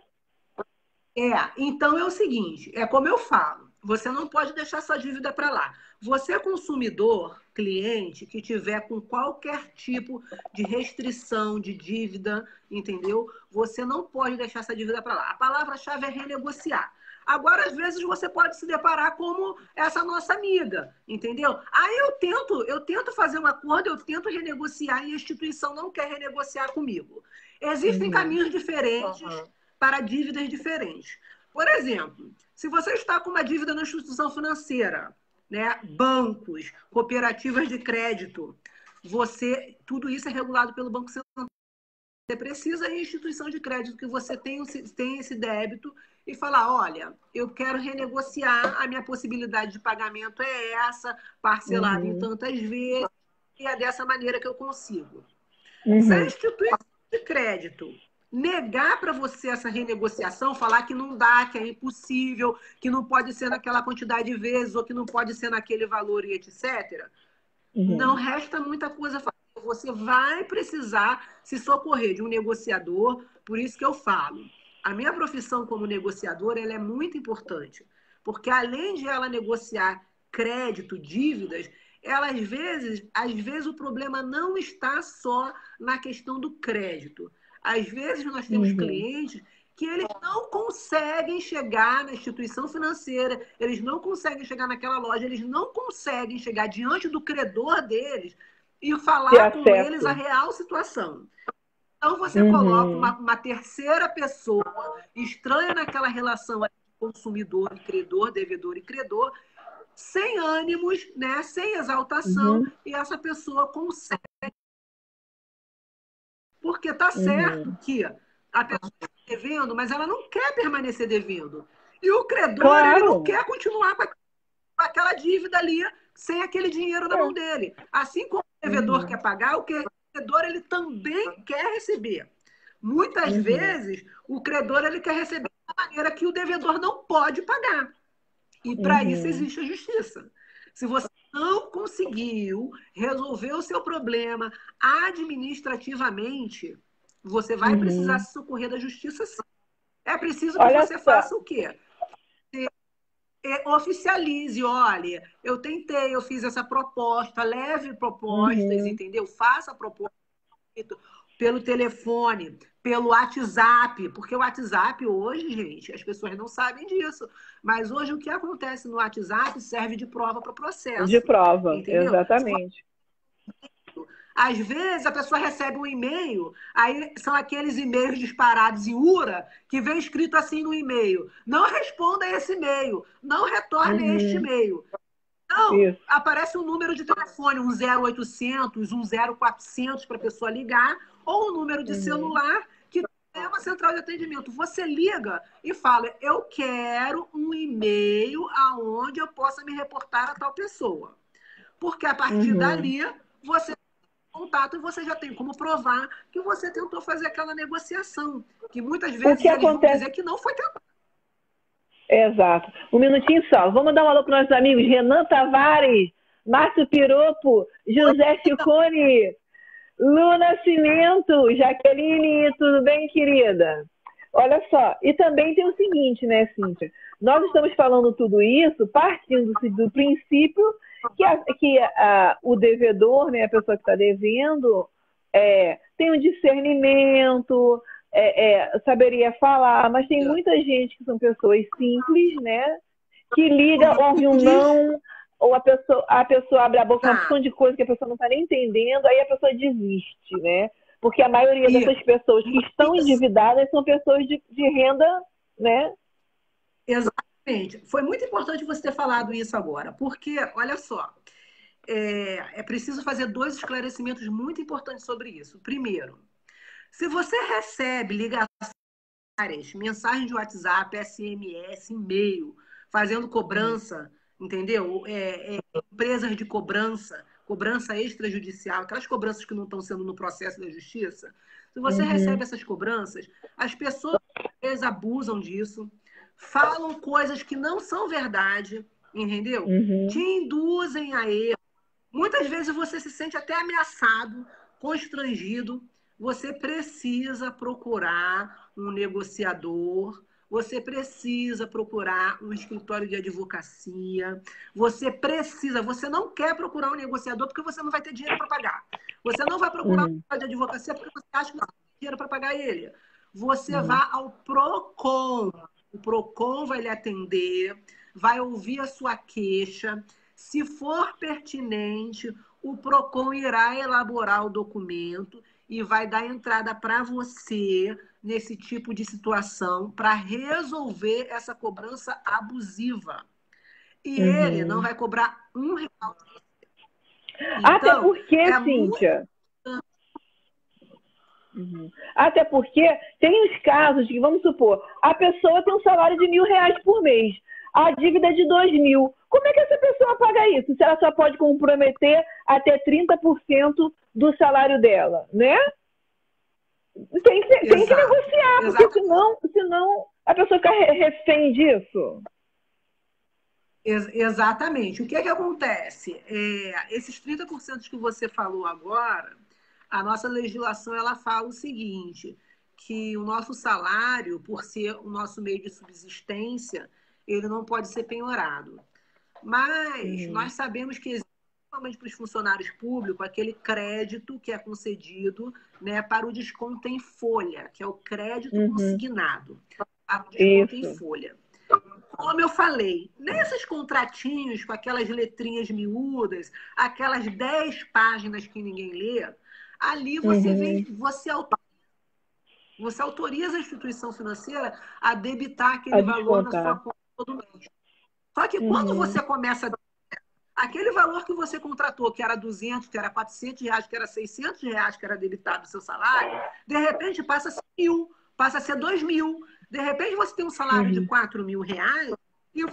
[SPEAKER 3] Então é o seguinte, é como eu falo, você não pode deixar sua dívida para lá. Você, consumidor, cliente, que tiver com qualquer tipo de restrição de dívida, entendeu? Você não pode deixar essa dívida para lá. A palavra-chave é renegociar. Agora, às vezes, você pode se deparar como essa nossa amiga, entendeu? Aí eu tento fazer um acordo, eu tento renegociar e a instituição não quer renegociar comigo. Existem caminhos diferentes para dívidas diferentes. Por exemplo, se você está com uma dívida na instituição financeira, né, bancos, cooperativas de crédito, tudo isso é regulado pelo Banco Central. Você precisa ir à instituição de crédito que você tem esse débito e falar, olha, eu quero renegociar, a minha possibilidade de pagamento é essa, parcelada em tantas vezes, e é dessa maneira que eu consigo. Se a instituição de crédito negar para você essa renegociação, falar que não dá, que é impossível, que não pode ser naquela quantidade de vezes, ou que não pode ser naquele valor e etc., não resta muita coisa a fazer. Você vai precisar se socorrer de um negociador, por isso que eu falo. A minha profissão como negociadora, ela é muito importante, porque além de ela negociar crédito, dívidas, ela às vezes o problema não está só na questão do crédito. Às vezes nós temos clientes que eles não conseguem chegar na instituição financeira, eles não conseguem chegar naquela loja, eles não conseguem chegar diante do credor deles e falar com eles a real situação. Então você coloca uma terceira pessoa estranha naquela relação de consumidor e credor, devedor e credor, sem ânimos, né, sem exaltação, e essa pessoa consegue. Porque está certo que a pessoa está devendo, mas ela não quer permanecer devendo. E o credor, ele não quer continuar com aquela dívida ali, sem aquele dinheiro na mão dele. Assim como o devedor quer pagar, o credor, ele também quer receber. Muitas vezes, o credor, ele quer receber de uma maneira que o devedor não pode pagar. E para isso existe a justiça. Se você não conseguiu resolver o seu problema administrativamente, você vai precisar se socorrer da justiça, sim. É preciso que você faça o quê? Oficialize, olha, eu tentei, eu fiz essa proposta, leve propostas, entendeu? Faça proposta pelo telefone, pelo WhatsApp, porque o WhatsApp hoje, gente, as pessoas não sabem disso, mas hoje o que acontece no WhatsApp serve de prova para o processo.
[SPEAKER 2] De prova,
[SPEAKER 3] entendeu?
[SPEAKER 2] exatamente.
[SPEAKER 3] Às vezes a pessoa recebe um e-mail, aí são aqueles e-mails disparados em URA, que vem escrito assim no e-mail: não responda esse e-mail, não retorne este e-mail. Então,
[SPEAKER 2] Isso.
[SPEAKER 3] aparece um número de telefone, um 0800, um 0400 para a pessoa ligar, ou um número de celular que é uma central de atendimento. Você liga e fala: eu quero um e-mail aonde eu possa me reportar a tal pessoa. Porque a partir dali, você contato e você já tem como provar que você tentou fazer aquela negociação, que muitas vezes
[SPEAKER 2] que
[SPEAKER 3] eles vão
[SPEAKER 2] acontece...
[SPEAKER 3] dizer que não foi tentado.
[SPEAKER 2] Exato. Um minutinho só. Vamos dar um alô para nossos amigos Renan Tavares, Márcio Piropo, José Chicone, Lu Nascimento, Jaqueline, tudo bem, querida? Olha só, e também tem o seguinte, né, Cíntia? Nós estamos falando tudo isso partindo do princípio que o devedor, né, a pessoa que está devendo, tem um discernimento, saberia falar, mas tem muita gente que são pessoas simples, né, que liga, ouve um não, ou a pessoa abre a boca, uma opção de coisa que a pessoa não está nem entendendo, aí a pessoa desiste, né? Porque a maioria dessas pessoas que estão endividadas são pessoas de renda, né?
[SPEAKER 3] Exatamente. Foi muito importante você ter falado isso agora, porque, olha só, é preciso fazer dois esclarecimentos muito importantes sobre isso. Primeiro, se você recebe ligações, mensagem de WhatsApp, SMS, e-mail, fazendo cobrança, entendeu? Empresas de cobrança extrajudicial, aquelas cobranças que não estão sendo no processo da justiça. Se você recebe essas cobranças, as pessoas às vezes abusam disso, falam coisas que não são verdade, entendeu? Te induzem a erro. Muitas vezes você se sente até ameaçado, constrangido. Você precisa procurar um negociador, você precisa procurar um escritório de advocacia, você não quer procurar um negociador porque você não vai ter dinheiro para pagar. Você não vai procurar um escritório de advocacia porque você acha que você não tem dinheiro para pagar ele. Você vai ao PROCON. O PROCON vai lhe atender, vai ouvir a sua queixa. Se for pertinente, o PROCON irá elaborar o documento e vai dar entrada para você nesse tipo de situação para resolver essa cobrança abusiva. E ele não vai cobrar R$1.
[SPEAKER 2] Até
[SPEAKER 3] Então,
[SPEAKER 2] porque, Cíntia... Até porque tem os casos que, vamos supor, a pessoa tem um salário de R$1.000 por mês, a dívida é de 2.000. Como é que essa pessoa paga isso? Se ela só pode comprometer até 30% do salário dela, né? Tem que negociar, porque senão a pessoa fica refém disso.
[SPEAKER 3] Exatamente. O que é que acontece? Esses 30% que você falou agora, a nossa legislação ela fala o seguinte, que o nosso salário, por ser o nosso meio de subsistência, ele não pode ser penhorado. Mas nós sabemos que existe, principalmente para os funcionários públicos, aquele crédito que é concedido, né, para o desconto em folha, que é o crédito consignado. Para o desconto em folha. Como eu falei, nesses contratinhos com aquelas letrinhas miúdas, aquelas 10 páginas que ninguém lê, ali você autoriza a instituição financeira a debitar aquele valor na sua conta todo mês. Só que quando você começa aquele valor que você contratou, que era 200, que era 400 reais, que era 600 reais, que era debitado do seu salário, de repente passa a ser 1.000, passa a ser 2.000. De repente você tem um salário de 4.000 reais e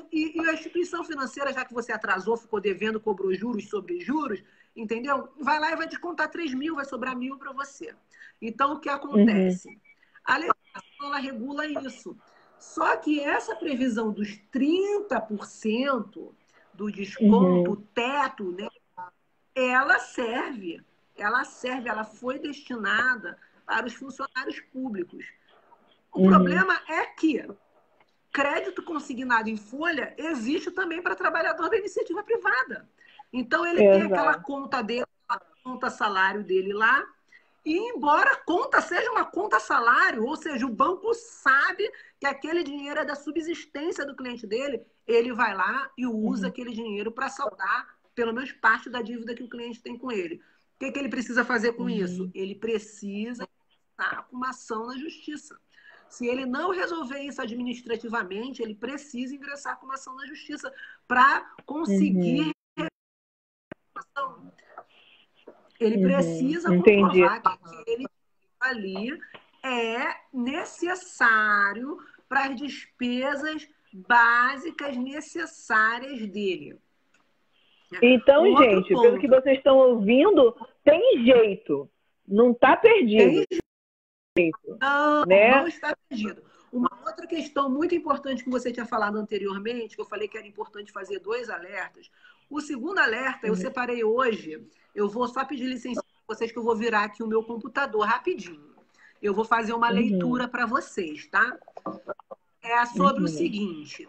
[SPEAKER 3] a instituição financeira, já que você atrasou, ficou devendo, cobrou juros sobre juros, entendeu? Vai lá e vai descontar 3.000, vai sobrar 1.000 para você. Então, o que acontece? A legislação ela regula isso. Só que essa previsão dos 30% do desconto, teto, né, ela foi destinada para os funcionários públicos. O problema é que crédito consignado em folha existe também para trabalhador da iniciativa privada. Então, ele tem aquela conta dele, a conta salário dele lá, e embora a conta seja uma conta salário, ou seja, o banco sabe que aquele dinheiro é da subsistência do cliente dele, ele vai lá e usa aquele dinheiro para saldar pelo menos parte da dívida que o cliente tem com ele. que ele precisa fazer com isso? Ele precisa estar com uma ação na justiça. Se ele não resolver isso administrativamente, ele precisa ingressar com uma ação na justiça para conseguir. Ele precisa comprovar que aquele ali é necessário para as despesas básicas necessárias dele.
[SPEAKER 2] Então, gente, pelo que vocês estão ouvindo, tem jeito. Não está perdido.
[SPEAKER 3] Não, não está perdido. Uma outra questão muito importante que você tinha falado anteriormente, que eu falei que era importante fazer 2 alertas. O segundo alerta, eu separei hoje, eu vou só pedir licença para vocês que eu vou virar aqui o meu computador rapidinho. Eu vou fazer uma leitura para vocês, tá? É sobre o seguinte.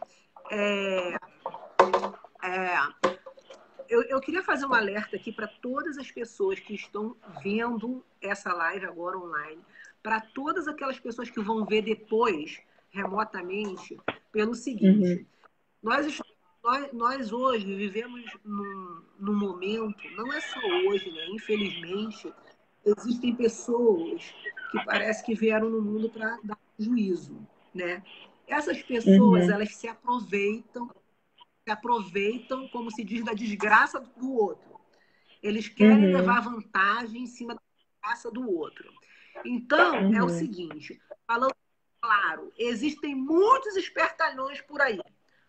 [SPEAKER 3] Eu queria fazer um alerta aqui para todas as pessoas que estão vendo essa live agora online, para todas aquelas pessoas que vão ver depois, remotamente, pelo seguinte. Nós hoje vivemos num momento, não é só hoje, né? Infelizmente, existem pessoas que parece que vieram no mundo para dar juízo, né? Essas pessoas, elas se aproveitam, como se diz, da desgraça do outro. Eles querem levar vantagem em cima da desgraça do outro. Então, é o seguinte, falando claro, existem muitos espertalhões por aí,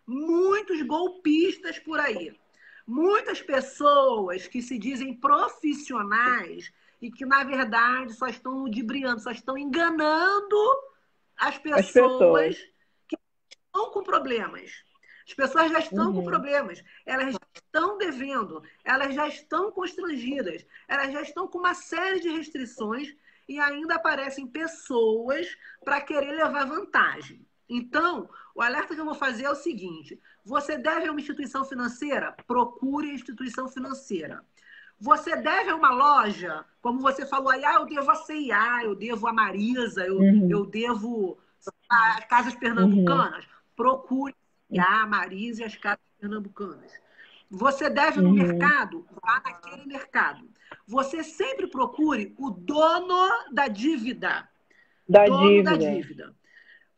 [SPEAKER 3] muitos golpistas por aí, muitas pessoas que se dizem profissionais e que, na verdade, só estão ludibriando, só estão enganando as pessoas que estão com problemas. As pessoas já estão com problemas, elas já estão devendo, elas já estão constrangidas, elas já estão com uma série de restrições e ainda aparecem pessoas para querer levar vantagem. Então, o alerta que eu vou fazer é o seguinte: você deve a uma instituição financeira? Procure a instituição financeira. Você deve a uma loja, como você falou aí, eu devo a C&A, eu devo a Marisa, eu devo as Casas Pernambucanas. Procure a Marisa e as Casas Pernambucanas. Você deve no mercado? Vá naquele mercado. Você sempre procure o dono da dívida. Da dívida.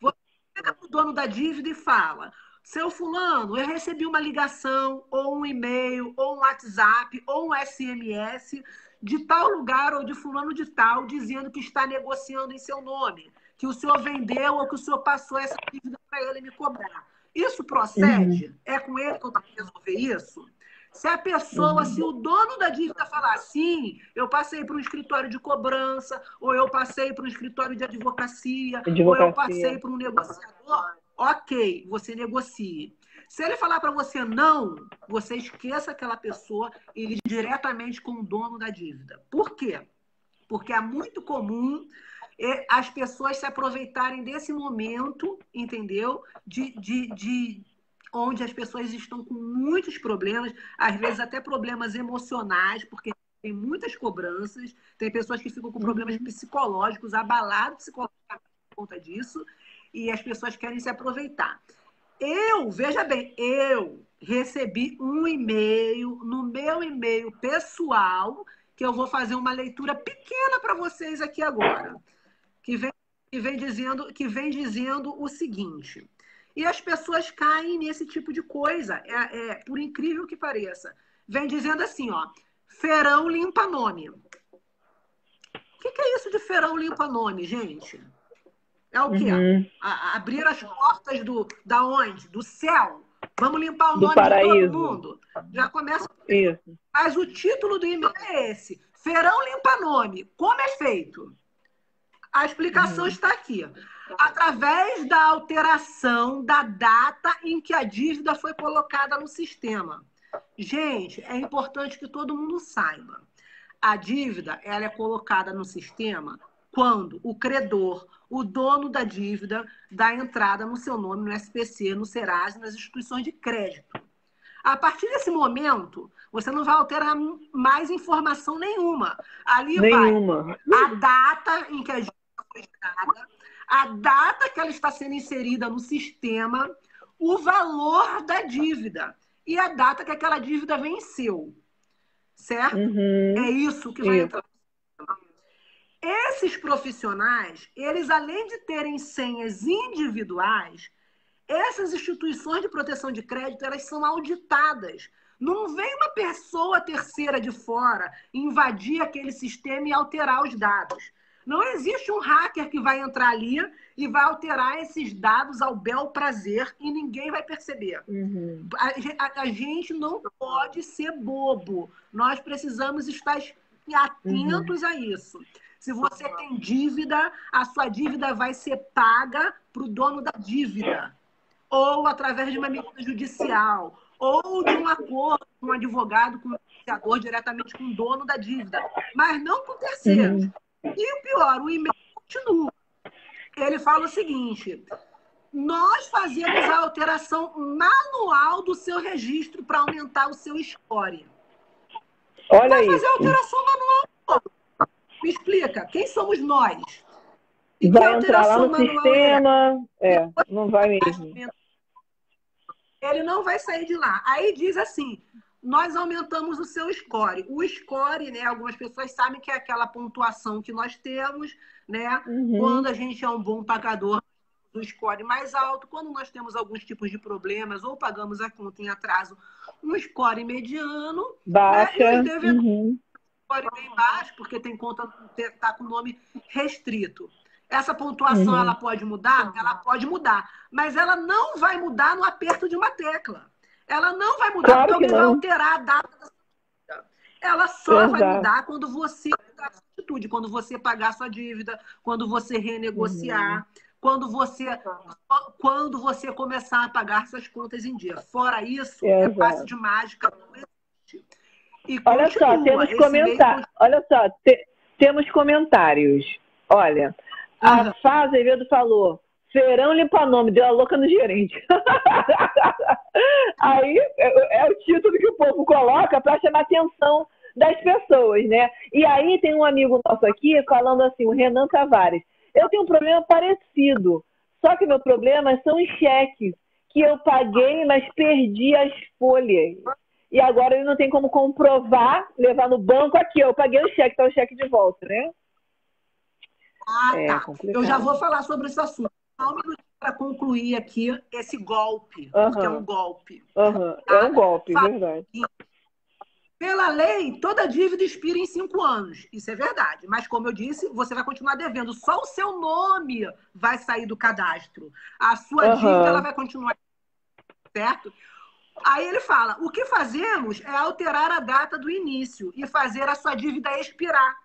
[SPEAKER 3] Você chega para o dono da dívida e fala: seu fulano, eu recebi uma ligação, ou um e-mail, ou um WhatsApp, ou um SMS de tal lugar ou de fulano de tal, dizendo que está negociando em seu nome, que o senhor vendeu ou que o senhor passou essa dívida para ele me cobrar. Isso procede? É com ele que eu tenho que resolver isso? Se a pessoa, se o dono da dívida falar assim, eu passei para um escritório de cobrança, ou eu passei para um escritório de advocacia, ou eu passei para um negociador, ok, você negocie. Se ele falar para você não, você esqueça aquela pessoa e lide diretamente com o dono da dívida. Por quê? Porque é muito comum as pessoas se aproveitarem desse momento, entendeu? Onde as pessoas estão com muitos problemas, às vezes até problemas emocionais, porque tem muitas cobranças, tem pessoas que ficam com problemas psicológicos, abalados psicologicamente por conta disso, e as pessoas querem se aproveitar. Veja bem, eu recebi um e-mail no meu e-mail pessoal, que eu vou fazer uma leitura pequena para vocês aqui agora, que vem dizendo o seguinte. E as pessoas caem nesse tipo de coisa, por incrível que pareça. Vem dizendo assim, ó, feirão limpa nome. O que é isso de feirão limpa nome, gente? É o quê? Abrir as portas da onde? Do céu. Vamos limpar o nome de todo mundo. Já começa.
[SPEAKER 2] Isso.
[SPEAKER 3] Mas o título do e-mail é esse: feirão limpa nome. Como é feito? A explicação está aqui. Através da alteração da data em que a dívida foi colocada no sistema. Gente, é importante que todo mundo saiba. A dívida, ela é colocada no sistema quando o credor, o dono da dívida, dá entrada no seu nome, no SPC, no Serasa, nas instituições de crédito. A partir desse momento, você não vai alterar mais informação nenhuma. Ali vai a data em que a dívida foi gerada, a data que ela está sendo inserida no sistema, o valor da dívida e a data que aquela dívida venceu. certo? É isso que vai entrar. Esses profissionais, eles além de terem senhas individuais, essas instituições de proteção de crédito, elas são auditadas. Não vem uma pessoa terceira de fora invadir aquele sistema e alterar os dados. Não existe um hacker que vai entrar ali e vai alterar esses dados ao bel prazer e ninguém vai perceber. A gente não pode ser bobo. Nós precisamos estar atentos a isso. Se você tem dívida, a sua dívida vai ser paga para o dono da dívida, ou através de uma medida judicial, ou de um acordo com um advogado, com um negociador, diretamente com o dono da dívida, mas não com terceiros. E o pior, o e-mail continua. Ele fala o seguinte: nós fazemos a alteração manual do seu registro para aumentar o seu score.
[SPEAKER 2] Olha
[SPEAKER 3] vai
[SPEAKER 2] isso.
[SPEAKER 3] fazer a alteração manual. Me explica, quem somos nós?
[SPEAKER 2] E vai entrar lá no sistema, não vai mesmo.
[SPEAKER 3] Ele não vai sair de lá. Aí diz assim, nós aumentamos o seu score. O score, né, algumas pessoas sabem que é aquela pontuação que nós temos, né, quando a gente é um bom pagador do score mais alto, quando nós temos alguns tipos de problemas ou pagamos a conta em atraso, um score mediano,
[SPEAKER 2] baixa,
[SPEAKER 3] né, e os devedores score bem baixo, porque tem conta, está com o nome restrito. Essa pontuação, ela pode mudar? Ela pode mudar. Mas ela não vai mudar no aperto de uma tecla. Ela não vai mudar porque alguém vai alterar a data da sua dívida. Ela só vai mudar quando você mudar a sua atitude, quando você pagar a sua dívida, quando você renegociar, quando você começar a pagar suas contas em dia. Fora isso, é passe de mágica, não existe. E
[SPEAKER 2] olha só, temos comentários. Olha só, temos comentários. Olha, a Fá Azevedo falou: Feirão limpa nome, deu a louca no gerente. Aí é o título que o povo coloca para chamar a atenção das pessoas, né? E aí tem um amigo nosso aqui falando assim, o Renan Tavares: eu tenho um problema parecido, só que meu problema são os cheques, que eu paguei, mas perdi as folhas. E agora ele não tem como comprovar, levar no banco, aqui, eu paguei o cheque, tá o cheque de volta, né?
[SPEAKER 3] Tá. Eu já vou falar sobre esse assunto. Só um minuto para concluir aqui esse golpe, porque é um golpe.
[SPEAKER 2] É um golpe, verdade.
[SPEAKER 3] Pela lei, toda dívida expira em 5 anos. Isso é verdade. Mas, como eu disse, você vai continuar devendo. Só o seu nome vai sair do cadastro. A sua dívida ela vai continuar, certo? Aí ele fala, o que fazemos é alterar a data do início e fazer a sua dívida expirar.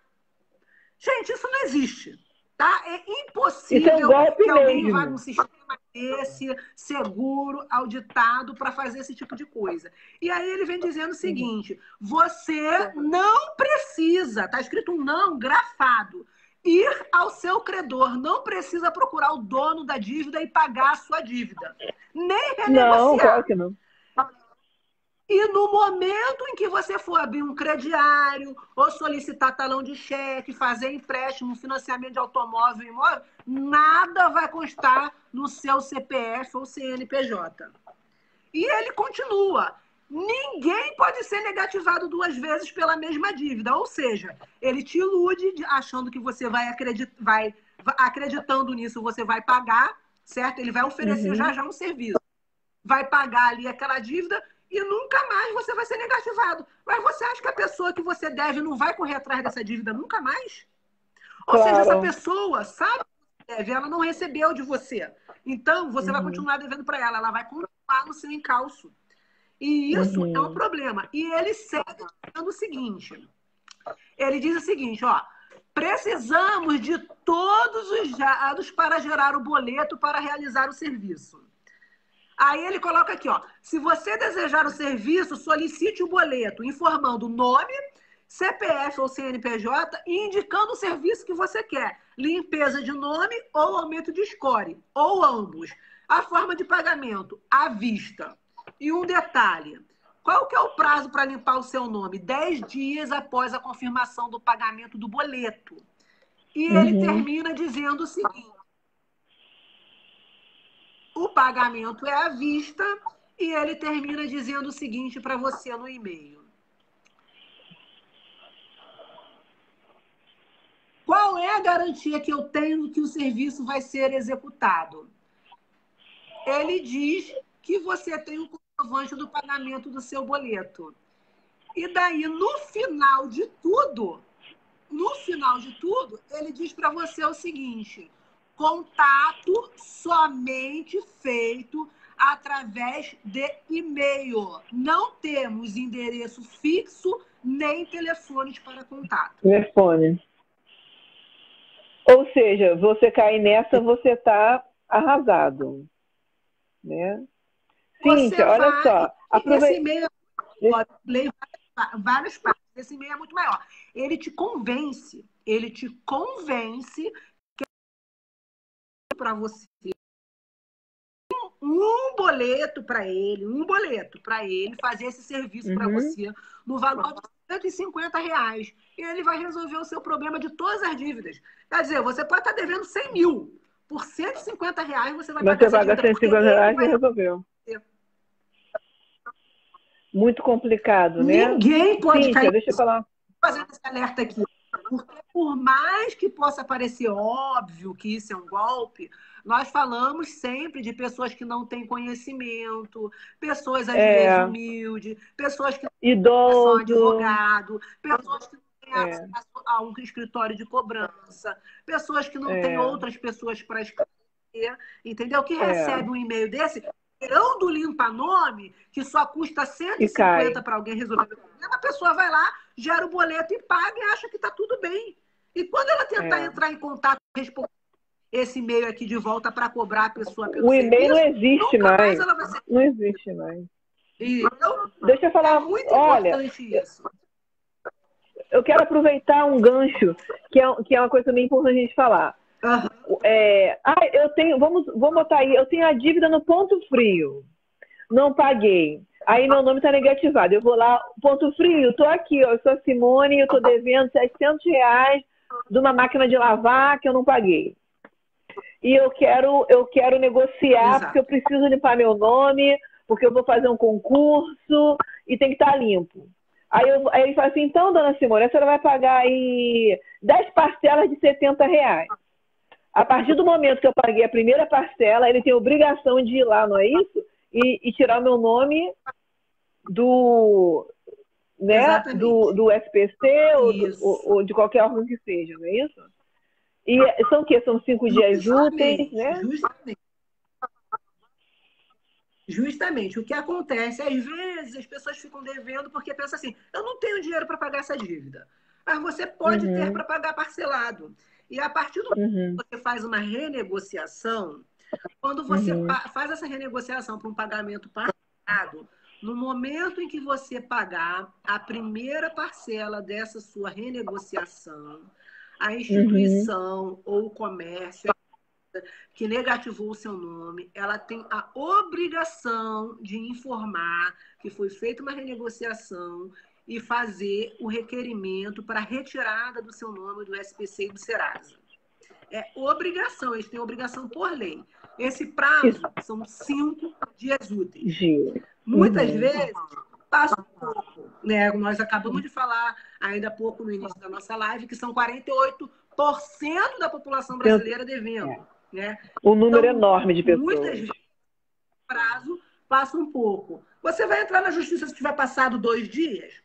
[SPEAKER 3] Gente, isso não existe. Tá? É impossível que alguém vá num sistema desse, seguro, auditado, para fazer esse tipo de coisa. E aí ele vem dizendo o seguinte, você não precisa, está escrito um não grafado, ir ao seu credor, não precisa procurar o dono da dívida e pagar a sua dívida. Nem renegociar.
[SPEAKER 2] Não, claro que não.
[SPEAKER 3] E no momento em que você for abrir um crediário, ou solicitar talão de cheque, fazer empréstimo, financiamento de automóvel, imóvel, nada vai constar no seu CPF ou CNPJ. E ele continua. Ninguém pode ser negativado 2 vezes pela mesma dívida. Ou seja, ele te ilude achando que você vai acreditando nisso, você vai pagar, certo? Ele vai oferecer já um serviço. Vai pagar ali aquela dívida e nunca mais você vai ser negativado. Mas você acha que a pessoa que você deve não vai correr atrás dessa dívida nunca mais? Ou seja, essa pessoa sabe que deve, ela não recebeu de você. Então, você vai continuar devendo para ela. Ela vai continuar no seu encalço. E isso é um problema. E ele segue dizendo o seguinte. Ele diz o seguinte, ó. Precisamos de todos os dados para gerar o boleto para realizar o serviço. Aí ele coloca aqui, ó, se você desejar o serviço, solicite o boleto informando o nome, CPF ou CNPJ e indicando o serviço que você quer. Limpeza de nome ou aumento de score, ou ambos. A forma de pagamento, à vista. E um detalhe, qual que é o prazo para limpar o seu nome? 10 dias após a confirmação do pagamento do boleto. E ele termina dizendo o seguinte, o pagamento é à vista e ele termina dizendo o seguinte para você no e-mail. a garantia que eu tenho que o serviço vai ser executado? Ele diz que você tem um comprovante do pagamento do seu boleto. E daí, no final de tudo, ele diz para você o seguinte: contato somente feito através de e-mail. Não temos endereço fixo nem telefones para contato.
[SPEAKER 2] Telefone. Ou seja, você cair nessa, você está arrasado. Né? Cíntia, olha só.
[SPEAKER 3] Esse e-mail leio várias partes. Esse e-mail é muito maior. Ele te convence que para você um boleto para ele fazer esse serviço para você no valor de R$150. E ele vai resolver o seu problema de todas as dívidas. Quer dizer, você pode estar devendo 100 mil. Por R$150 você vai pagar essa dívida.
[SPEAKER 2] Você paga R$150 e resolveu. Muito complicado, né?
[SPEAKER 3] Ninguém pode
[SPEAKER 2] Cíntia,
[SPEAKER 3] cair.
[SPEAKER 2] Deixa eu falar.
[SPEAKER 3] Fazendo esse alerta aqui. Porque por mais que possa parecer óbvio que isso é um golpe, nós falamos sempre de pessoas que não têm conhecimento, pessoas às vezes humildes, pessoas que não são advogado, pessoas que não têm acesso a um escritório de cobrança, pessoas que não têm outras pessoas para escrever, entendeu? Que recebe um e-mail desse, do limpa-nome, que só custa 150 para alguém resolver o problema, a pessoa vai lá, gera o boleto e paga e acha que está tudo bem. E quando ela tentar entrar em contato e responder esse e-mail aqui de volta para cobrar a pessoa pelo serviço,
[SPEAKER 2] e-mail não existe mais.
[SPEAKER 3] Ela vai ser...
[SPEAKER 2] Não existe mais.
[SPEAKER 3] Então,
[SPEAKER 2] deixa eu falar.
[SPEAKER 3] É muito importante isso.
[SPEAKER 2] Eu quero aproveitar um gancho, que é uma coisa também importante a gente falar. Eu tenho, vamos botar aí, eu tenho a dívida no ponto frio, não paguei, aí meu nome está negativado, eu vou lá, ponto frio, estou aqui, ó, eu sou a Simone, eu estou devendo R$700 de uma máquina de lavar que eu não paguei, e eu quero negociar, porque eu preciso limpar meu nome, porque eu vou fazer um concurso e tem que estar limpo. Aí ele fala assim, então, dona Simone, a senhora vai pagar aí 10 parcelas de R$70. A partir do momento que eu paguei a primeira parcela, ele tem a obrigação de ir lá, não é isso? E tirar o meu nome do SPC ou de qualquer órgão que seja, não é isso? E são o quê? São 5 dias úteis, né?
[SPEAKER 3] Justamente. O que acontece, às vezes, as pessoas ficam devendo porque pensam assim, eu não tenho dinheiro para pagar essa dívida. Mas você pode ter para pagar parcelado. E a partir do momento que você faz uma renegociação, quando você faz essa renegociação para um pagamento parcelado, no momento em que você pagar a primeira parcela dessa sua renegociação, a instituição ou o comércio que negativou o seu nome, ela tem a obrigação de informar que foi feita uma renegociação e fazer o requerimento para retirada do seu nome do SPC e do Serasa. É obrigação, eles têm obrigação por lei. Esse prazo são 5 dias úteis. Muitas vezes passa um pouco, né? Nós acabamos de falar ainda há pouco no início da nossa live que são 48% da população brasileira devendo. Né?
[SPEAKER 2] Um número enorme de pessoas.
[SPEAKER 3] Muitas vezes o prazo passa um pouco. Você vai entrar na justiça se tiver passado 2 dias?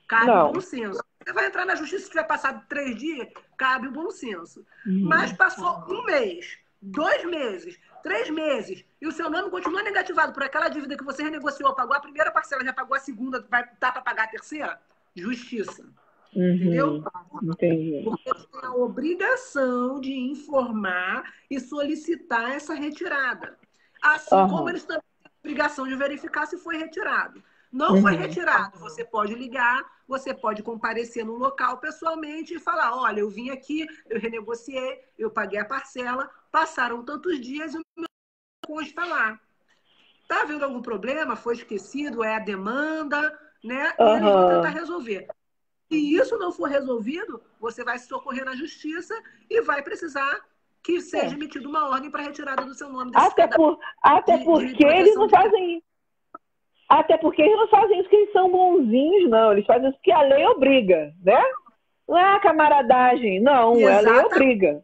[SPEAKER 3] Cabe o bom senso. Você vai entrar na justiça se tiver passado 3 dias? Cabe o bom senso. Mas passou 1 mês, 2 meses, 3 meses, e o seu nome continua negativado por aquela dívida que você renegociou, pagou a primeira parcela, já pagou a segunda, vai dar para pagar a terceira? Justiça. Entendeu?
[SPEAKER 2] Entendi.
[SPEAKER 3] Porque eles têm a obrigação de informar e solicitar essa retirada. Assim como eles também têm a obrigação de verificar se foi retirado. Não foi retirado, você pode ligar, você pode comparecer no local pessoalmente e falar, olha, eu vim aqui, eu renegociei, eu paguei a parcela, passaram tantos dias e o meu conta está lá. Está havendo algum problema? Foi esquecido? É a demanda? Né? E eles vão tentar resolver. Se isso não for resolvido, você vai se socorrer na justiça e vai precisar que seja emitida uma ordem para retirada do seu nome.
[SPEAKER 2] Até porque eles não fazem isso. Até porque eles não fazem isso porque eles são bonzinhos, não. Eles fazem isso porque a lei obriga, né? Ah, camaradagem. Não, ela é obriga.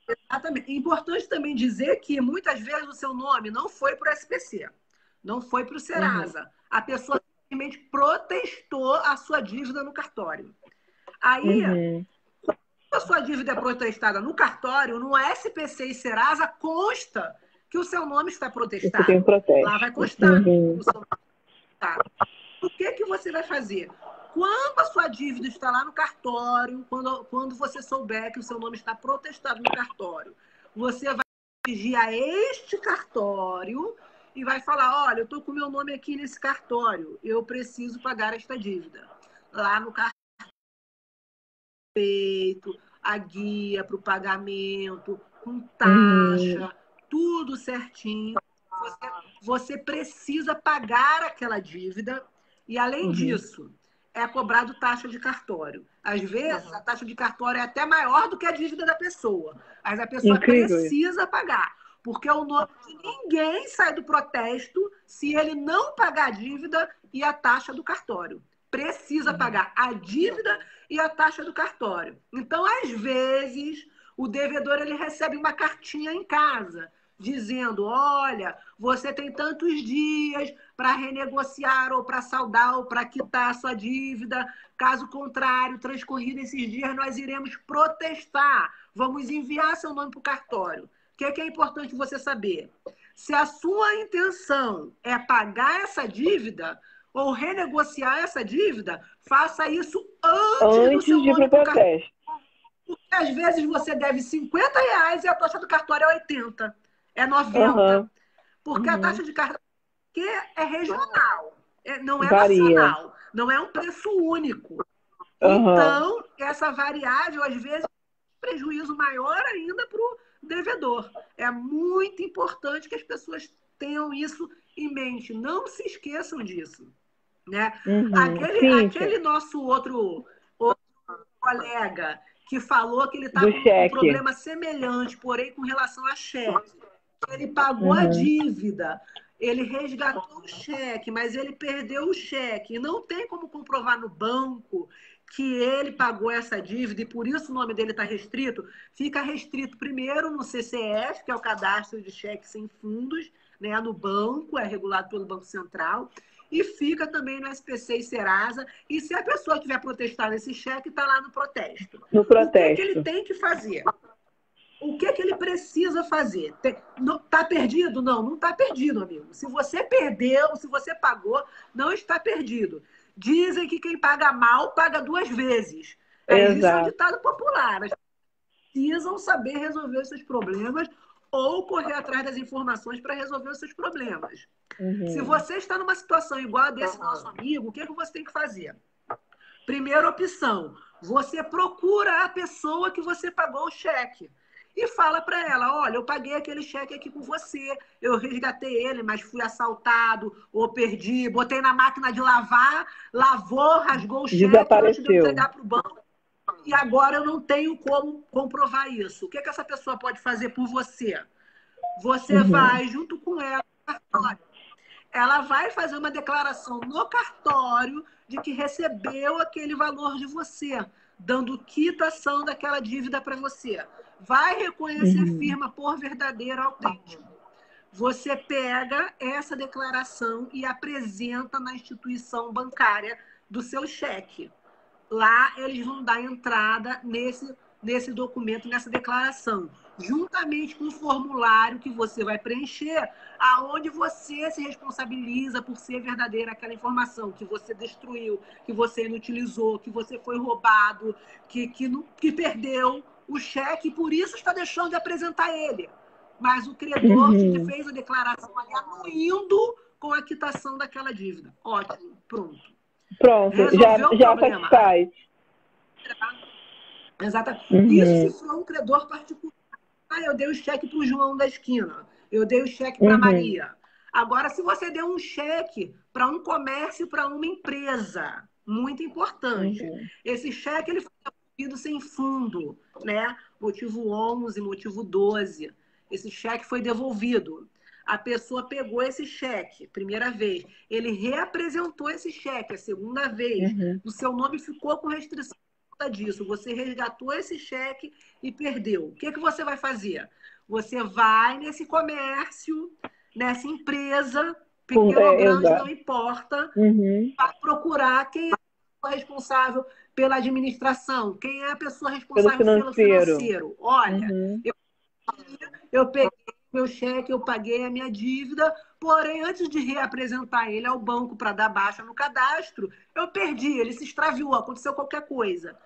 [SPEAKER 3] Exatamente. É importante também dizer que muitas vezes o seu nome não foi para o SPC, não foi para o Serasa. A pessoa simplesmente protestou a sua dívida no cartório. Aí, a sua dívida é protestada no cartório, no SPC e Serasa, consta que o seu nome está protestado.
[SPEAKER 2] Você tem um protesto.
[SPEAKER 3] Lá vai constar que o seu nome está protestado. O que você vai fazer? Quando a sua dívida está lá no cartório, quando você souber que o seu nome está protestado no cartório, você vai dirigir a este cartório e vai falar, olha, eu estou com o meu nome aqui nesse cartório, eu preciso pagar esta dívida. Lá no cartório, a guia para o pagamento, com taxa, tudo certinho. Você precisa pagar aquela dívida e, além disso, é cobrado taxa de cartório. Às vezes, a taxa de cartório é até maior do que a dívida da pessoa, mas a pessoa precisa pagar, porque o nome de ninguém sai do protesto se ele não pagar a dívida e a taxa do cartório. Precisa pagar a dívida e a taxa do cartório. Então, às vezes, o devedor ele recebe uma cartinha em casa dizendo, olha, você tem tantos dias para renegociar ou para saldar ou para quitar a sua dívida. Caso contrário, transcorrido esses dias, nós iremos protestar. Vamos enviar seu nome para o cartório. O que é importante você saber? Se a sua intenção é pagar essa dívida ou renegociar essa dívida, faça isso antes do seu nome para o cartório. Porque às vezes você deve R$50 e a taxa do cartório é 80. É 90. Porque a taxa de cartório é regional, não é nacional, não é um preço único. Então, essa variável, às vezes, é um prejuízo maior ainda para o devedor. É muito importante que as pessoas tenham isso em mente. Não se esqueçam disso. Né? Aquele nosso outro colega que falou que ele está com um problema semelhante, porém com relação a cheque. Ele pagou a dívida, ele resgatou o cheque, mas ele perdeu o cheque. E não tem como comprovar no banco que ele pagou essa dívida e por isso o nome dele está restrito. Fica restrito primeiro no CCF, que é o Cadastro de Cheques Sem Fundos, né? No banco, é regulado pelo Banco Central. E fica também no SPC e Serasa. E se a pessoa tiver protestado esse cheque, está lá no protesto.
[SPEAKER 2] No protesto.
[SPEAKER 3] O que ele tem que fazer? O que ele precisa fazer? Está perdido? Não está perdido, amigo. Se você perdeu, se você pagou, não está perdido. Dizem que quem paga mal, paga 2 vezes. Isso é um ditado popular. As pessoas precisam saber resolver os seus problemas ou correr atrás das informações para resolver os seus problemas. Se você está numa situação igual a desse nosso amigo, o que você tem que fazer? Primeira opção, você procura a pessoa que você pagou o cheque e fala para ela, olha, eu paguei aquele cheque aqui com você, eu resgatei ele, mas fui assaltado ou perdi, botei na máquina de lavar, lavou, rasgou o cheque, antes de eu entregar para o banco e agora eu não tenho como comprovar isso. O que essa pessoa pode fazer por você? Você vai junto com ela no cartório. Ela vai fazer uma declaração no cartório de que recebeu aquele valor de você, dando quitação daquela dívida para você. Vai reconhecer firma por verdadeiro autêntico. Você pega essa declaração e apresenta na instituição bancária do seu cheque. Lá eles vão dar entrada nesse documento, nessa declaração, juntamente com o formulário que você vai preencher, aonde você se responsabiliza por ser verdadeira aquela informação que você destruiu, que você inutilizou, que você foi roubado, que perdeu o cheque e por isso está deixando de apresentar ele. Mas o credor que fez a declaração ali anuindo com a quitação daquela dívida. Ótimo, pronto.
[SPEAKER 2] Pronto, já satisfaz.
[SPEAKER 3] Exatamente. Isso se for um credor particular. Eu dei o cheque para o João da esquina. Eu dei o cheque para a Maria. Agora, se você deu um cheque para um comércio, para uma empresa, muito importante. Esse cheque ele foi devolvido sem fundo, né? Motivo 11, motivo 12. Esse cheque foi devolvido. A pessoa pegou esse cheque, primeira vez. Ele reapresentou esse cheque, a segunda vez. O seu nome ficou com restrição conta disso, você resgatou esse cheque e perdeu. O que você vai fazer? Você vai nesse comércio, nessa empresa, pequeno ou grande, não importa, vai procurar quem é a pessoa responsável pela administração, quem é a pessoa responsável pelo financeiro. Olha, eu peguei meu cheque, eu paguei a minha dívida, porém, antes de reapresentar ele ao banco para dar baixa no cadastro, eu perdi, ele se extraviou, aconteceu qualquer coisa.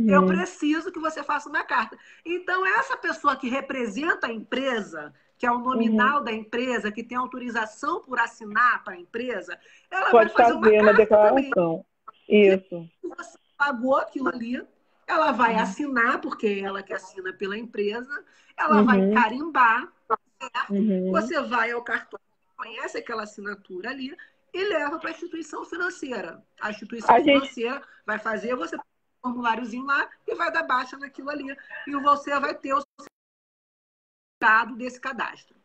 [SPEAKER 3] Eu preciso que você faça uma carta. Então, essa pessoa que representa a empresa, que é o nominal da empresa, que tem autorização por assinar para a empresa, ela
[SPEAKER 2] pode
[SPEAKER 3] vai fazer uma
[SPEAKER 2] declaração.
[SPEAKER 3] também.
[SPEAKER 2] Isso.
[SPEAKER 3] Você pagou aquilo ali, ela vai assinar, porque é ela que assina pela empresa, ela vai carimbar, certo? Você vai ao cartório, conhece aquela assinatura ali e leva para a instituição financeira. A instituição financeira vai fazer, você põe um formuláriozinho lá e vai dar baixa naquilo ali. E você vai ter o dado desse cadastro.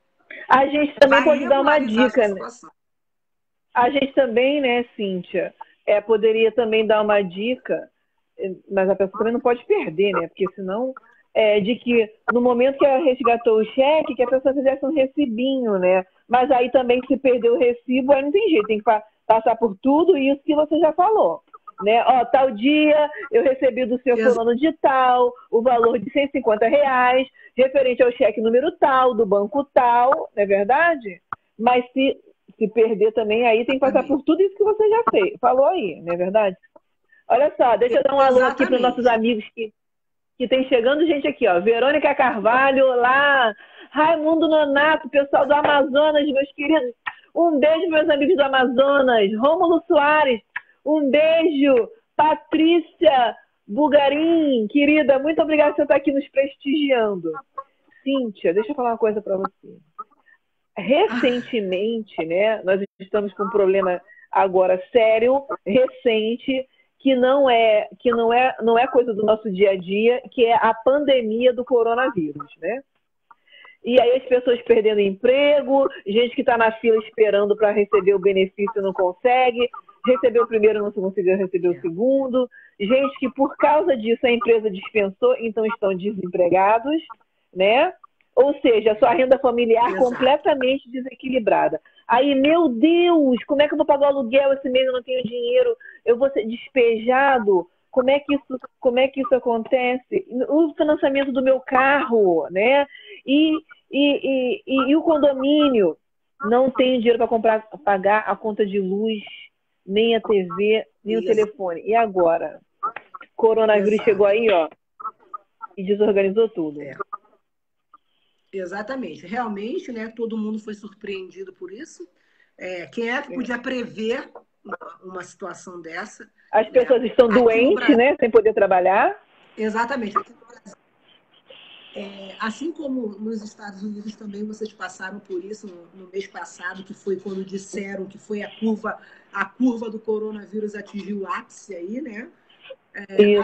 [SPEAKER 2] A gente também pode dar uma dica, né? A gente também, né, Cíntia, poderia também dar uma dica, mas a pessoa também não pode perder, né? Porque senão, de que no momento que ela resgatou o cheque, que a pessoa fizesse um recibinho, né? Mas aí também, se perder o recibo, aí não tem jeito, tem que passar por tudo isso que você já falou. Né? Ó, tal dia eu recebi do seu fulano de tal o valor de R$ 150, referente ao cheque número tal, do banco tal, não é verdade? Mas se perder também, aí tem que passar por tudo isso que você já fez, falou aí, não é verdade? Olha só, deixa eu dar um alô aqui para os nossos amigos que tem chegando gente aqui, ó. Verônica Carvalho, lá, Raimundo Nonato, pessoal do Amazonas, meus queridos. Um beijo, meus amigos do Amazonas. Rômulo Soares, um beijo. Patrícia Bugarim, querida, muito obrigada por você estar aqui nos prestigiando. Cíntia, deixa eu falar uma coisa para você. Recentemente, né, nós estamos com um problema agora sério, recente, que não é coisa do nosso dia a dia, que é a pandemia do coronavírus, né? E aí as pessoas perdendo emprego, gente que está na fila esperando para receber o benefício não consegue, recebeu o primeiro não conseguiu receber o segundo, gente que por causa disso a empresa dispensou, então estão desempregados, né? Ou seja, a sua renda familiar completamente desequilibrada. Aí, meu Deus, como é que eu vou pagar o aluguel esse mês? Eu não tenho dinheiro, eu vou ser despejado. Como é que isso acontece? O financiamento do meu carro, né? E o condomínio, não tenho dinheiro para pagar a conta de luz, nem a TV, nem o telefone. E agora? Coronavírus chegou aí, ó, e desorganizou tudo.
[SPEAKER 3] Exatamente. Realmente, né, todo mundo foi surpreendido por isso. Quem é que podia prever uma situação dessa?
[SPEAKER 2] As pessoas estão doentes, né, sem poder trabalhar.
[SPEAKER 3] Exatamente. Aqui no Brasil, assim como nos Estados Unidos também vocês passaram por isso no mês passado, que foi quando disseram que foi a curva do coronavírus atingiu o ápice aí, né?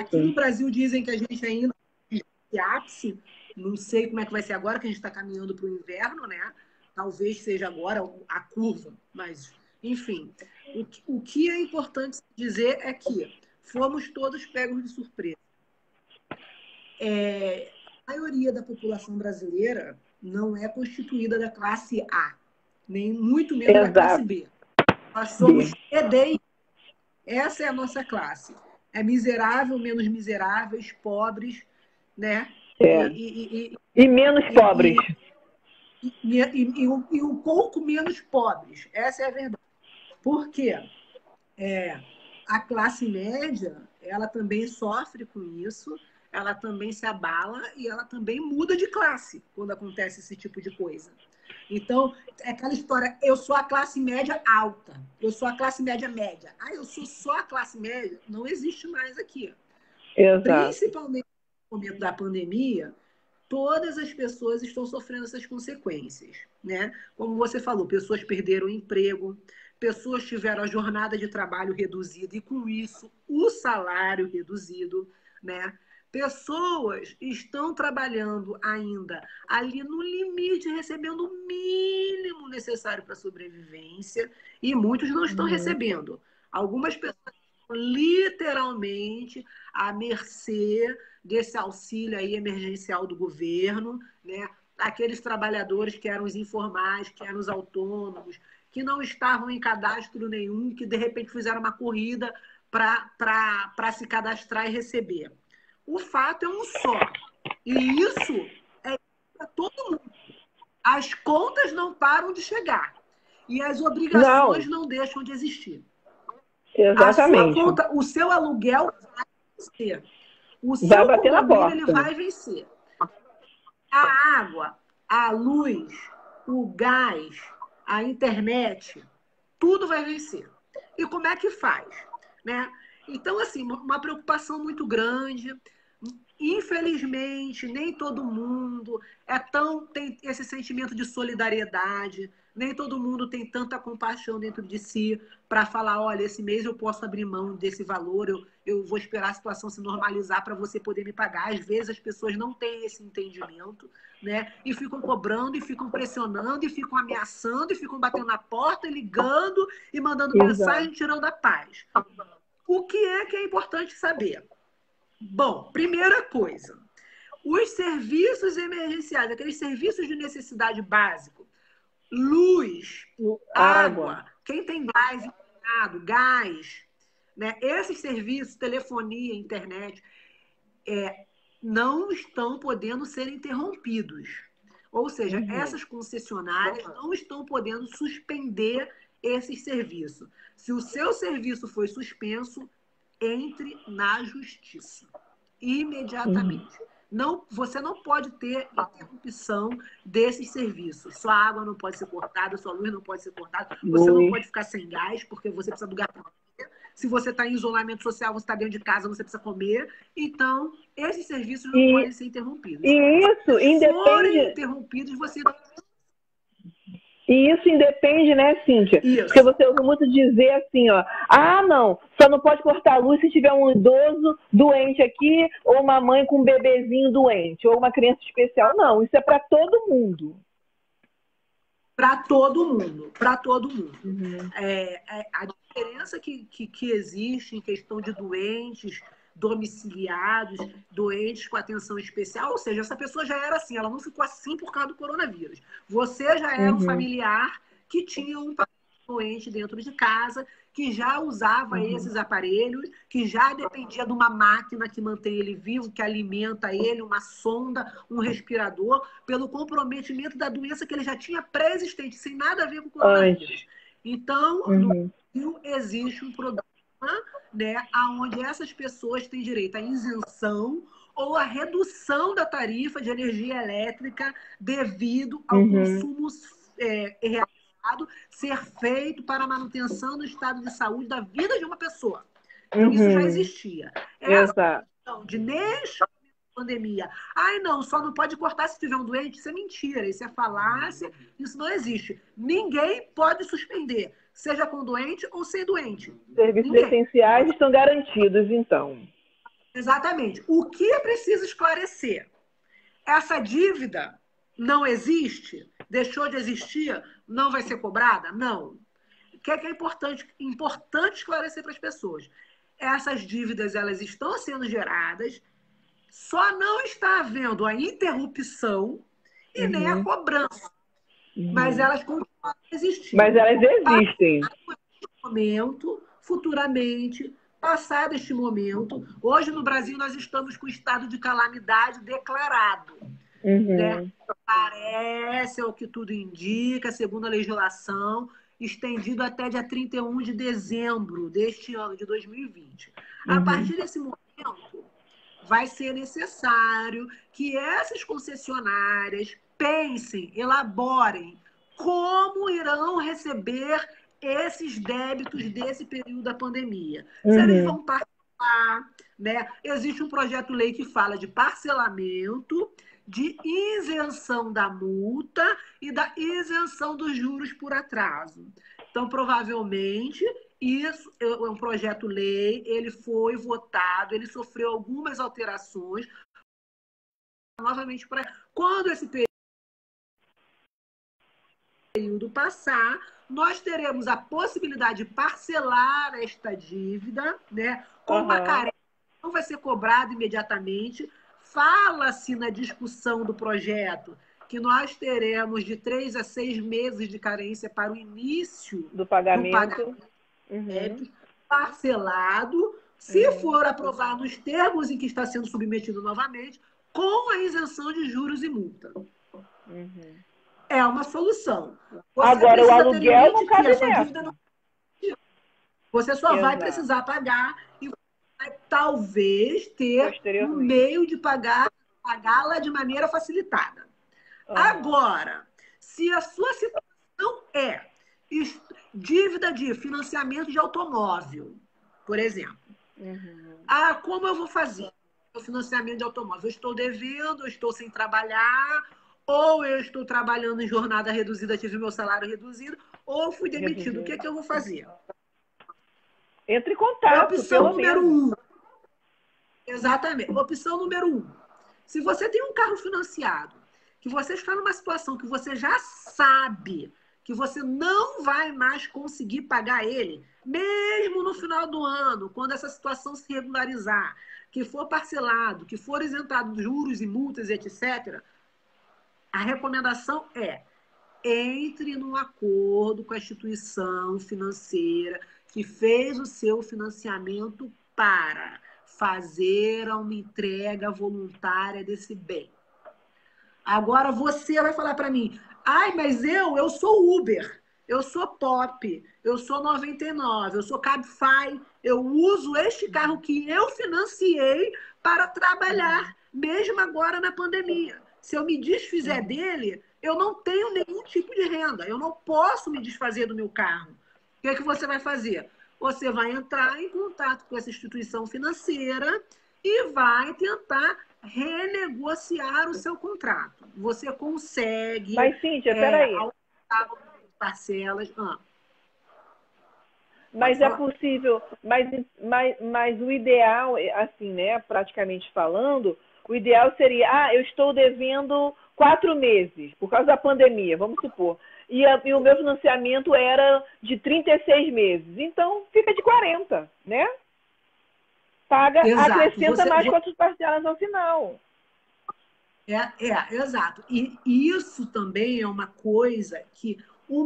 [SPEAKER 3] Aqui no Brasil dizem que a gente ainda tem ápice. Não sei como é que vai ser agora, que a gente está caminhando para o inverno, né? Talvez seja agora a curva, mas, enfim. O que é importante dizer é que fomos todos pegos de surpresa. A maioria da população brasileira não é constituída da classe A, nem muito menos da classe B. Nós somos C, D e essa é a nossa classe. É miserável, menos miseráveis, pobres, né?
[SPEAKER 2] E menos pobres.
[SPEAKER 3] E um pouco menos pobres. Essa é a verdade. Por quê? A classe média, ela também sofre com isso, ela também se abala e ela também muda de classe quando acontece esse tipo de coisa. Então, é aquela história, eu sou a classe média alta, eu sou a classe média média. Eu sou só a classe média, não existe mais aqui.
[SPEAKER 2] Exato.
[SPEAKER 3] Principalmente no momento da pandemia, todas as pessoas estão sofrendo essas consequências, né? Como você falou, pessoas perderam o emprego, pessoas tiveram a jornada de trabalho reduzida e, com isso, o salário reduzido, né? Pessoas estão trabalhando ainda ali no limite, recebendo o mínimo necessário para a sobrevivência, e muitos não estão recebendo. Algumas pessoas literalmente à mercê desse auxílio aí emergencial do governo, né? Aqueles trabalhadores que eram os informais, que eram os autônomos, que não estavam em cadastro nenhum, que de repente fizeram uma corrida para se cadastrar e receber. O fato é um só. E isso é para todo mundo. As contas não param de chegar. E as obrigações não deixam de existir.
[SPEAKER 2] Exatamente.
[SPEAKER 3] A sua conta, o seu aluguel vai vencer. O seu
[SPEAKER 2] Vai bater na
[SPEAKER 3] condomínio
[SPEAKER 2] porta.
[SPEAKER 3] ele vai vencer. A água, a luz, o gás, a internet, tudo vai vencer. E como é que faz? Né? Então, assim, uma preocupação muito grande. Infelizmente, nem todo mundo tem esse sentimento de solidariedade, nem todo mundo tem tanta compaixão dentro de si para falar, olha, esse mês eu posso abrir mão desse valor, eu vou esperar a situação se normalizar para você poder me pagar. Às vezes as pessoas não têm esse entendimento, né? E ficam cobrando, e ficam pressionando, e ficam ameaçando, e ficam batendo na porta, e ligando, e mandando mensagem, tirando a paz. O que é importante saber? Bom, primeira coisa, os serviços emergenciais, aqueles serviços de necessidade básico, luz, água, quem tem gás encanado, gás, né? Esses serviços, telefonia, internet, não estão podendo ser interrompidos. Ou seja, essas concessionárias não estão podendo suspender esses serviços. Se o seu serviço foi suspenso, entre na justiça imediatamente. Não, você não pode ter interrupção desses serviços. Sua água não pode ser cortada, sua luz não pode ser cortada, você não pode ficar sem gás, porque você precisa do gás para comer. Se você está em isolamento social, você está dentro de casa, você precisa comer. Então, esses serviços não podem ser interrompidos.
[SPEAKER 2] E isso
[SPEAKER 3] independe... forem interrompidos, você...
[SPEAKER 2] E isso independe, né, Cíntia?
[SPEAKER 3] Isso.
[SPEAKER 2] Porque você ouve muito dizer assim, ó, não, só não pode cortar a luz se tiver um idoso doente aqui, ou uma mãe com um bebezinho doente, ou uma criança especial. Não, isso é para todo mundo.
[SPEAKER 3] Para todo mundo, para todo mundo. A diferença que existe em questão de doentes domiciliados, doentes com atenção especial, ou seja, essa pessoa já era assim, ela não ficou assim por causa do coronavírus. Você já era um familiar que tinha um doente dentro de casa, que já usava esses aparelhos, que já dependia de uma máquina que mantém ele vivo, que alimenta ele, uma sonda, um respirador, pelo comprometimento da doença que ele já tinha pré-existente, sem nada a ver com o coronavírus. Então, no Brasil existe um programa, né, onde essas pessoas têm direito à isenção ou à redução da tarifa de energia elétrica devido ao consumo realizado ser feito para a manutenção do estado de saúde da vida de uma pessoa. Então, isso já existia. Essa questão de neste pandemia, não, só não pode cortar se tiver um doente, isso é mentira, isso é falácia, isso não existe. Ninguém pode suspender, seja com doente ou sem doente.
[SPEAKER 2] Serviços essenciais estão garantidos, então.
[SPEAKER 3] Exatamente. O que é preciso esclarecer? Essa dívida não existe? Deixou de existir? Não vai ser cobrada? Não. O que é importante esclarecer para as pessoas? Essas dívidas, elas estão sendo geradas, só não está havendo a interrupção e nem a cobrança. Mas elas continuam existindo.
[SPEAKER 2] Mas elas existem.
[SPEAKER 3] Futuramente, passado este momento, hoje no Brasil nós estamos com o estado de calamidade declarado. Né? Parece, é o que tudo indica, segundo a legislação, estendido até dia 31 de dezembro deste ano, de 2020. A partir desse momento, vai ser necessário que essas concessionárias pensem, elaborem como irão receber esses débitos desse período da pandemia. Se eles vão parcelar, né? Existe um projeto-lei que fala de parcelamento, de isenção da multa e da isenção dos juros por atraso. Então, provavelmente, isso é um projeto-lei, ele foi votado, ele sofreu algumas alterações. Novamente, quando esse período período passar, nós teremos a possibilidade de parcelar esta dívida, né, com uma carência que não vai ser cobrada imediatamente. Fala-se na discussão do projeto que nós teremos de 3 a 6 meses de carência para o início
[SPEAKER 2] do pagamento.
[SPEAKER 3] Parcelado, se for aprovado nos termos em que está sendo submetido novamente, com a isenção de juros e multa. É uma solução. Você
[SPEAKER 2] agora, o aluguel não cabe nessa.
[SPEAKER 3] Você só vai precisar pagar e vai talvez ter um meio de pagá-la de maneira facilitada. Agora, se a sua situação é dívida de financiamento de automóvel, por exemplo. Como eu vou fazer o financiamento de automóvel? Eu estou devendo, eu estou sem trabalhar, ou eu estou trabalhando em jornada reduzida, tive meu salário reduzido, ou fui demitido. O que é que eu vou fazer?
[SPEAKER 2] Entre em contato,
[SPEAKER 3] opção número 1. Exatamente. Opção número 1. Se você tem um carro financiado, que você está numa situação que você já sabe que você não vai mais conseguir pagar ele, mesmo no final do ano, quando essa situação se regularizar, que for parcelado, que for isentado de juros e multas, etc., a recomendação é: entre num acordo com a instituição financeira que fez o seu financiamento para fazer uma entrega voluntária desse bem. Agora você vai falar para mim: mas eu sou Uber, eu sou Pop, eu sou 99, eu sou Cabify, eu uso este carro que eu financiei para trabalhar, mesmo agora na pandemia. Se eu me desfizer dele, eu não tenho nenhum tipo de renda, eu não posso me desfazer do meu carro. O que é que você vai fazer? Você vai entrar em contato com essa instituição financeira e vai tentar renegociar o seu contrato. Você consegue...
[SPEAKER 2] Mas, Cíntia, peraí.
[SPEAKER 3] Parcelas.
[SPEAKER 2] Mas é possível... Mas o ideal, assim, né, praticamente falando, o ideal seria, eu estou devendo 4 meses, por causa da pandemia, vamos supor. E o meu financiamento era de 36 meses. Então, fica de 40, né? Paga,
[SPEAKER 3] exato.
[SPEAKER 2] Acrescenta mais quantas parcelas no final.
[SPEAKER 3] Exato. E isso também é uma coisa que o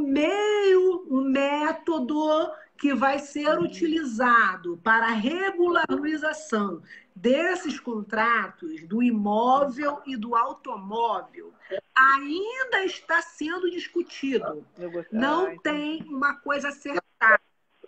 [SPEAKER 3] método que vai ser utilizado para a regularização desses contratos do imóvel e do automóvel ainda está sendo discutido. Não tem uma coisa acertada,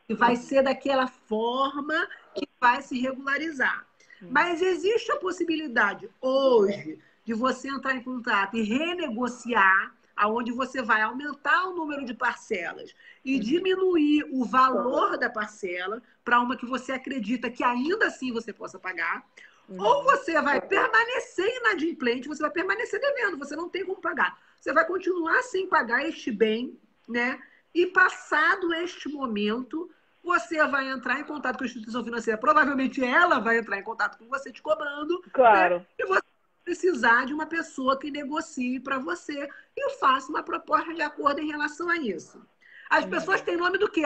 [SPEAKER 3] que vai ser daquela forma que vai se regularizar. Mas existe a possibilidade hoje de você entrar em contato e renegociar, aonde você vai aumentar o número de parcelas e diminuir o valor da parcela para uma que você acredita que ainda assim você possa pagar. Ou você vai permanecer inadimplente, você vai permanecer devendo, você não tem como pagar. Você vai continuar sem pagar este bem, né? E passado este momento, você vai entrar em contato com a instituição financeira. Provavelmente ela vai entrar em contato com você te cobrando.
[SPEAKER 2] Claro.
[SPEAKER 3] Né? E você vai precisar de uma pessoa que negocie para você e faça uma proposta de acordo em relação a isso. As pessoas têm nome do quê?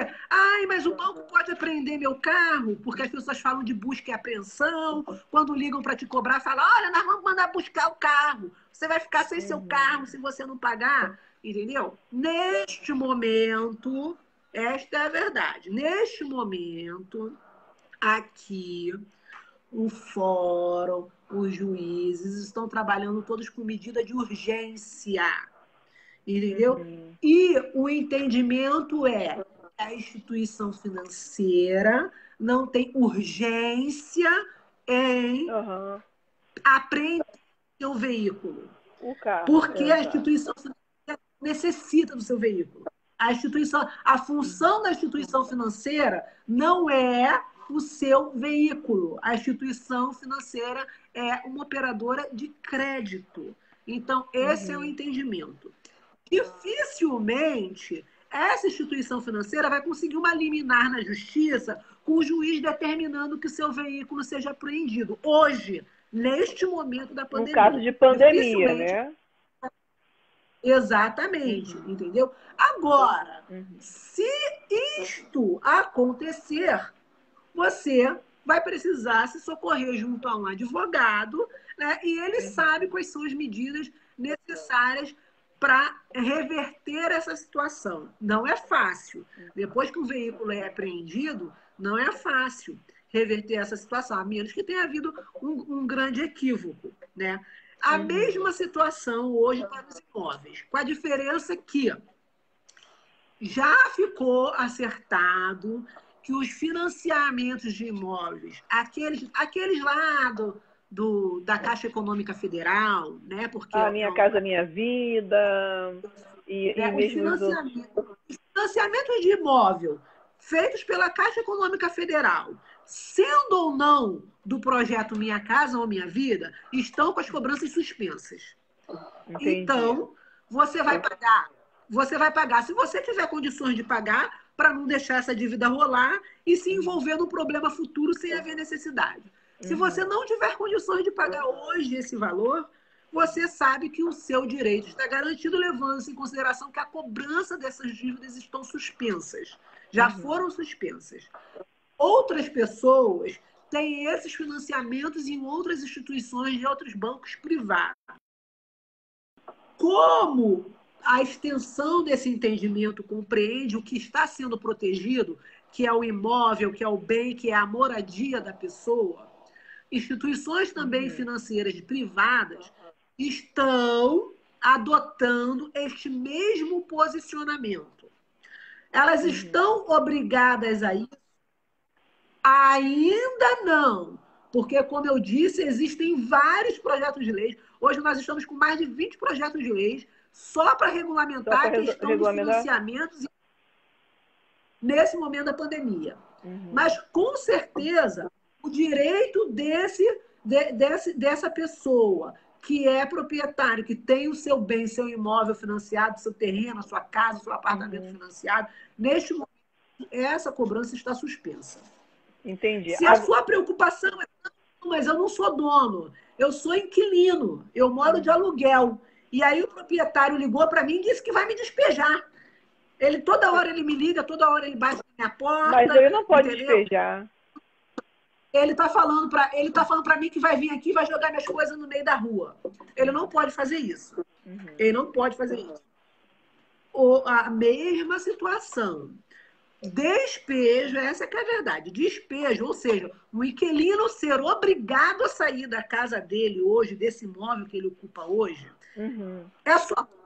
[SPEAKER 3] Mas o banco pode apreender meu carro, porque as pessoas falam de busca e apreensão. Quando ligam para te cobrar, falam: olha, nós vamos mandar buscar o carro. Você vai ficar sem seu carro se você não pagar. Entendeu? Neste momento, esta é a verdade. Neste momento, aqui, o fórum, os juízes estão trabalhando todos com medida de urgência. Entendeu? E o entendimento é que a instituição financeira não tem urgência em apreender seu veículo. Porque a instituição financeira necessita do seu veículo. A função da instituição financeira não é o seu veículo. A instituição financeira é uma operadora de crédito. Então, esse é o entendimento. Dificilmente essa instituição financeira vai conseguir uma liminar na justiça com o juiz determinando que o seu veículo seja apreendido. Hoje, neste momento da pandemia.
[SPEAKER 2] No caso de pandemia, né?
[SPEAKER 3] Exatamente, entendeu? Agora, se isto acontecer, você vai precisar se socorrer junto a um advogado, né? E ele sabe quais são as medidas necessárias para reverter essa situação. Não é fácil. Depois que o veículo é apreendido, não é fácil reverter essa situação, a menos que tenha havido um grande equívoco, né? A mesma situação hoje para os imóveis, com a diferença que já ficou acertado que os financiamentos de imóveis, aqueles lá da Caixa Econômica Federal, né? Porque
[SPEAKER 2] a Minha Casa Minha Vida e mesmo
[SPEAKER 3] os financiamentos de imóvel feitos pela Caixa Econômica Federal, sendo ou não do projeto Minha Casa ou Minha Vida, estão com as cobranças suspensas.
[SPEAKER 2] Entendi.
[SPEAKER 3] Então, você vai pagar. Você vai pagar se você tiver condições de pagar, para não deixar essa dívida rolar e se envolver num problema futuro sem haver necessidade. Se você não tiver condições de pagar hoje esse valor, você sabe que o seu direito está garantido, levando-se em consideração que a cobrança dessas dívidas estão suspensas. Já foram suspensas. Outras pessoas têm esses financiamentos em outras instituições de outros bancos privados. Como a extensão desse entendimento compreende o que está sendo protegido, que é o imóvel, que é o bem, que é a moradia da pessoa, instituições também financeiras privadas estão adotando este mesmo posicionamento. Elas estão obrigadas a isso? Ainda não, porque, como eu disse, existem vários projetos de lei. Hoje nós estamos com mais de 20 projetos de lei só para regulamentar a questão dos financiamentos nesse momento da pandemia. Mas, com certeza, o direito dessa pessoa que é proprietário, que tem o seu bem, seu imóvel financiado, seu terreno, a sua casa, seu apartamento financiado, neste momento, essa cobrança está suspensa.
[SPEAKER 2] Entendi.
[SPEAKER 3] Se a sua preocupação é, mas eu não sou dono, eu sou inquilino, eu moro de aluguel. E aí o proprietário ligou para mim e disse que vai me despejar. Toda hora ele me liga, toda hora ele bate na minha porta.
[SPEAKER 2] Mas ele não pode despejar.
[SPEAKER 3] Ele está falando para mim que vai vir aqui e vai jogar minhas coisas no meio da rua. Ele não pode fazer isso. Ele não pode fazer isso. A mesma situação. Despejo, essa que é a verdade. Despejo, ou seja, o inquilino ser obrigado a sair da casa dele hoje, desse imóvel que ele ocupa hoje,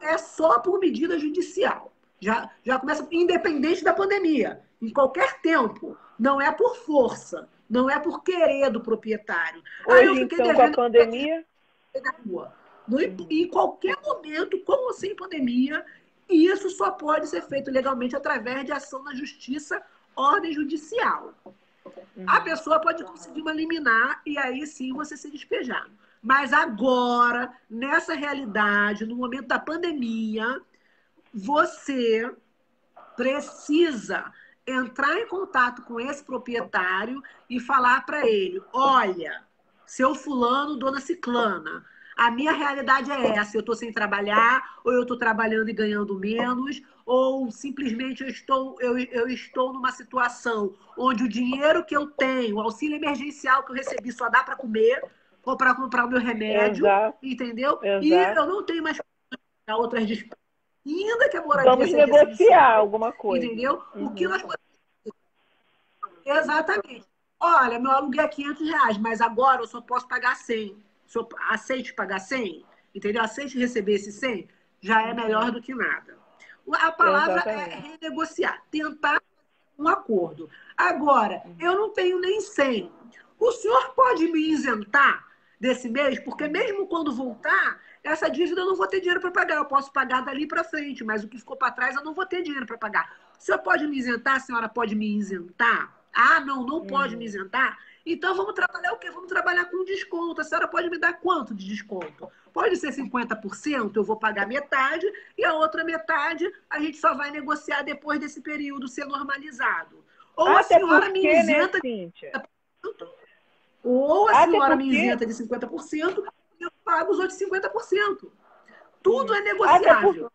[SPEAKER 3] é só por medida judicial. Já começa independente da pandemia. Em qualquer tempo. Não é por força. Não é por querer do proprietário.
[SPEAKER 2] Hoje, eu fiquei então, com a pandemia...
[SPEAKER 3] Em qualquer momento, com ou sem pandemia, e isso só pode ser feito legalmente através de ação na justiça, ordem judicial. A pessoa pode conseguir uma liminar e aí sim você ser despejado. Mas agora, nessa realidade, no momento da pandemia, você precisa entrar em contato com esse proprietário e falar para ele: olha, seu fulano, dona ciclana, a minha realidade é essa, eu estou sem trabalhar, ou eu estou trabalhando e ganhando menos, ou simplesmente eu estou numa situação onde o dinheiro que eu tenho, o auxílio emergencial que eu recebi só dá para comer, ou para comprar o meu remédio, entendeu? E eu não tenho mais outras despesas, ainda que a moradia
[SPEAKER 2] vamos negociar alguma coisa.
[SPEAKER 3] Entendeu? O que nós podemos... Exatamente. Olha, meu aluguel é R$500, mas agora eu só posso pagar 100. Aceite pagar 100? Entendeu? Aceite receber esse 100? Já é melhor do que nada. A palavra é renegociar, tentar um acordo. Agora, eu não tenho nem 100. O senhor pode me isentar desse mês? Porque mesmo quando voltar, essa dívida eu não vou ter dinheiro para pagar. Eu posso pagar dali para frente, mas o que ficou para trás eu não vou ter dinheiro para pagar. O senhor pode me isentar? A senhora pode me isentar? Ah, não pode me isentar? Então, vamos trabalhar o quê? Vamos trabalhar com desconto. A senhora pode me dar quanto de desconto? Pode ser 50%, eu vou pagar metade, e a outra metade a gente só vai negociar depois desse período ser normalizado. Ou a senhora me isenta de 50%, ou a senhora me isenta de 50% e eu pago os outros 50%. Tudo é negociável.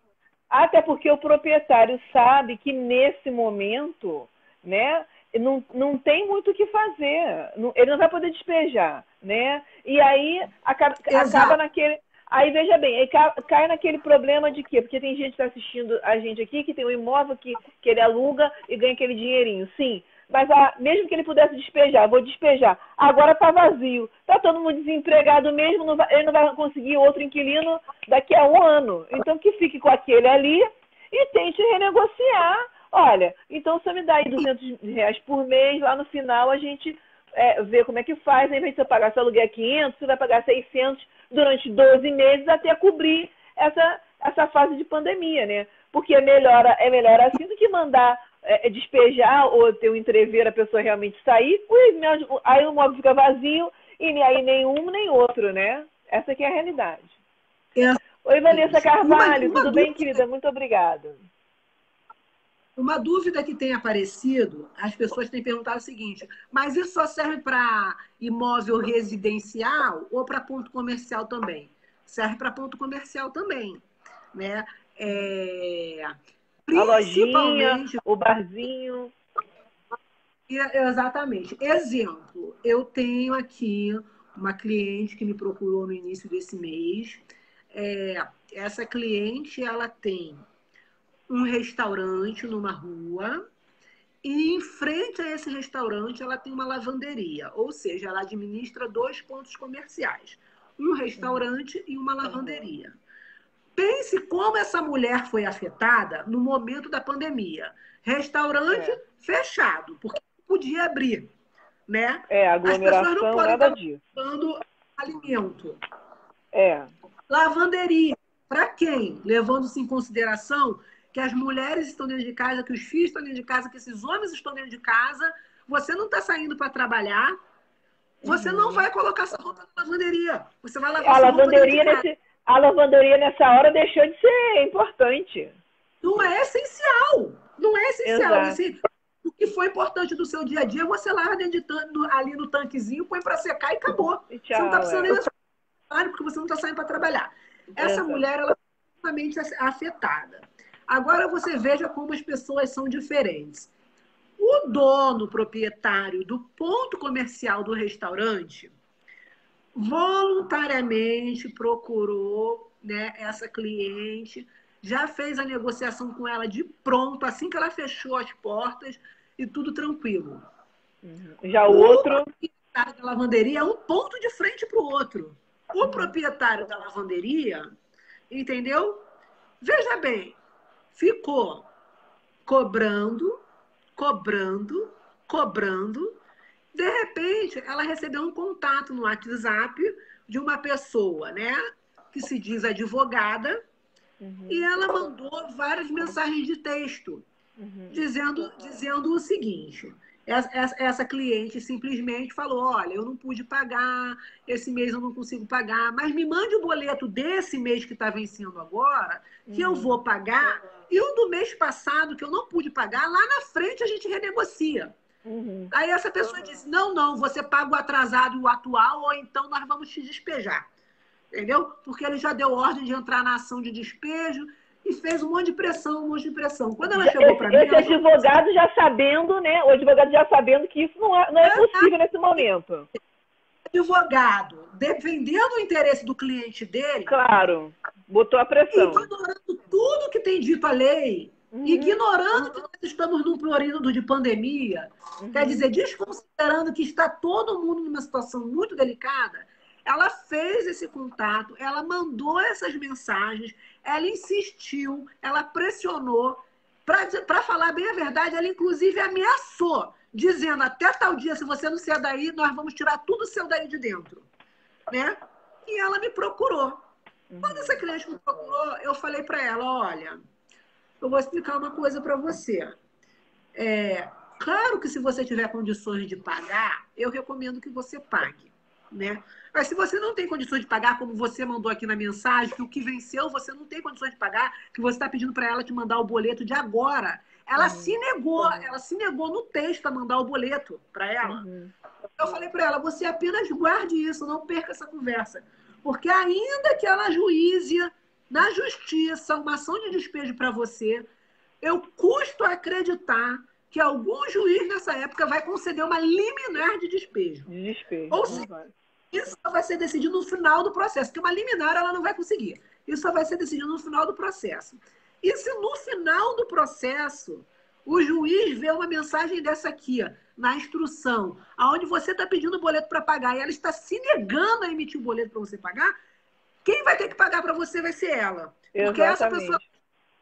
[SPEAKER 2] Até porque o proprietário sabe que nesse momento, né, não tem muito o que fazer. Ele não vai poder despejar, né? E aí acaba naquele... Aí, veja bem, aí cai naquele problema de quê? Porque tem gente que está assistindo a gente aqui que tem um imóvel que ele aluga e ganha aquele dinheirinho. Sim, mas mesmo que ele pudesse despejar, vou despejar. Agora está vazio. Está todo mundo desempregado mesmo, ele não vai conseguir outro inquilino daqui a 1 ano. Então, que fique com aquele ali e tente renegociar. Olha, então você me dá aí R$200 por mês, lá no final a gente vê como é que faz. Em vez de você pagar seu aluguel 500, você vai pagar 600 durante 12 meses até cobrir essa fase de pandemia, né? Porque é melhor assim do que mandar despejar ou ter um entrever, a pessoa realmente sair, aí o imóvel fica vazio e aí nenhum nem outro, né? Essa aqui é a realidade. Oi, Vanessa Carvalho, tudo bem, querida? Muito obrigada.
[SPEAKER 3] Uma dúvida que tem aparecido, as pessoas têm perguntado o seguinte, mas isso só serve para imóvel residencial ou para ponto comercial também? Serve para ponto comercial também, né?
[SPEAKER 2] A lojinha, o barzinho.
[SPEAKER 3] Exatamente. Exemplo, eu tenho aqui uma cliente que me procurou no início desse mês. Essa cliente, ela tem um restaurante numa rua e em frente a esse restaurante ela tem uma lavanderia, ou seja, ela administra 2 pontos comerciais, um restaurante e uma lavanderia. Pense como essa mulher foi afetada no momento da pandemia. Restaurante fechado, porque não podia abrir, né?
[SPEAKER 2] Aglomeração,
[SPEAKER 3] as pessoas não podem
[SPEAKER 2] nada
[SPEAKER 3] estar
[SPEAKER 2] disso.
[SPEAKER 3] comprando alimento.
[SPEAKER 2] É.
[SPEAKER 3] Lavanderia, para quem? Levando-se em consideração que as mulheres estão dentro de casa, que os filhos estão dentro de casa, que esses homens estão dentro de casa, você não está saindo para trabalhar, você não vai colocar essa roupa na lavanderia. Você vai lavar essa roupa dentro de casa.
[SPEAKER 2] A lavanderia nessa hora deixou de ser importante.
[SPEAKER 3] Não é essencial. Não é essencial.
[SPEAKER 2] Exato.
[SPEAKER 3] Assim, o que foi importante do seu dia a dia, você lava dentro ali no tanquezinho, põe para secar e acabou.
[SPEAKER 2] E tchau,
[SPEAKER 3] você não está precisando nem trabalho, porque você não está saindo para trabalhar. Essa mulher, ela é extremamente afetada. Agora você veja como as pessoas são diferentes. O dono, proprietário do ponto comercial do restaurante, voluntariamente procurou, né, essa cliente, já fez a negociação com ela de pronto, assim que ela fechou as portas e tudo tranquilo.
[SPEAKER 2] Já o outro...
[SPEAKER 3] proprietário da lavanderia é um ponto de frente para o outro. O proprietário da lavanderia, entendeu? Veja bem, ficou cobrando. De repente, ela recebeu um contato no WhatsApp de uma pessoa, né, que se diz advogada, e ela mandou várias mensagens de texto, dizendo o seguinte: essa cliente simplesmente falou, olha, eu não pude pagar, esse mês eu não consigo pagar, mas me mande o boleto desse mês que está vencendo agora, que eu vou pagar, e o do mês passado, que eu não pude pagar, lá na frente a gente renegocia. Aí essa pessoa disse, não, você paga o atrasado e o atual, ou então nós vamos te despejar. Entendeu? Porque ele já deu ordem de entrar na ação de despejo e fez um monte de pressão. Quando ela chegou para mim...
[SPEAKER 2] Esse advogado já sabendo, né? O advogado já sabendo que isso não é possível nesse momento.
[SPEAKER 3] Advogado, defendendo o interesse do cliente dele...
[SPEAKER 2] Claro, botou a pressão.
[SPEAKER 3] Ignorando tudo que tem dito a lei, ignorando que nós estamos num período de pandemia, quer dizer, desconsiderando que está todo mundo numa situação muito delicada, ela fez esse contato, ela mandou essas mensagens, ela insistiu, ela pressionou. Para falar bem a verdade, ela inclusive ameaçou, dizendo, até tal dia, se você não sair daí, nós vamos tirar tudo seu daí de dentro. Né? E ela me procurou. Quando essa cliente me procurou, eu falei para ela, olha, eu vou explicar uma coisa para você. Claro que se você tiver condições de pagar, eu recomendo que você pague. Né? Mas se você não tem condições de pagar, como você mandou aqui na mensagem, que o que venceu você não tem condições de pagar, que você está pedindo para ela te mandar o boleto de agora. Ela se negou no texto a mandar o boleto para ela. Eu falei para ela, você apenas guarde isso, não perca essa conversa. Porque ainda que ela ajuize na justiça, uma ação de despejo para você, eu custo acreditar que algum juiz nessa época vai conceder uma liminar de despejo. Ou seja, isso só vai ser decidido no final do processo, porque uma liminar ela não vai conseguir. Isso só vai ser decidido no final do processo. E se no final do processo o juiz vê uma mensagem dessa aqui, ó, na instrução, aonde você está pedindo o boleto para pagar e ela está se negando a emitir o boleto para você pagar, quem vai ter que pagar para você vai ser ela. Porque essa pessoa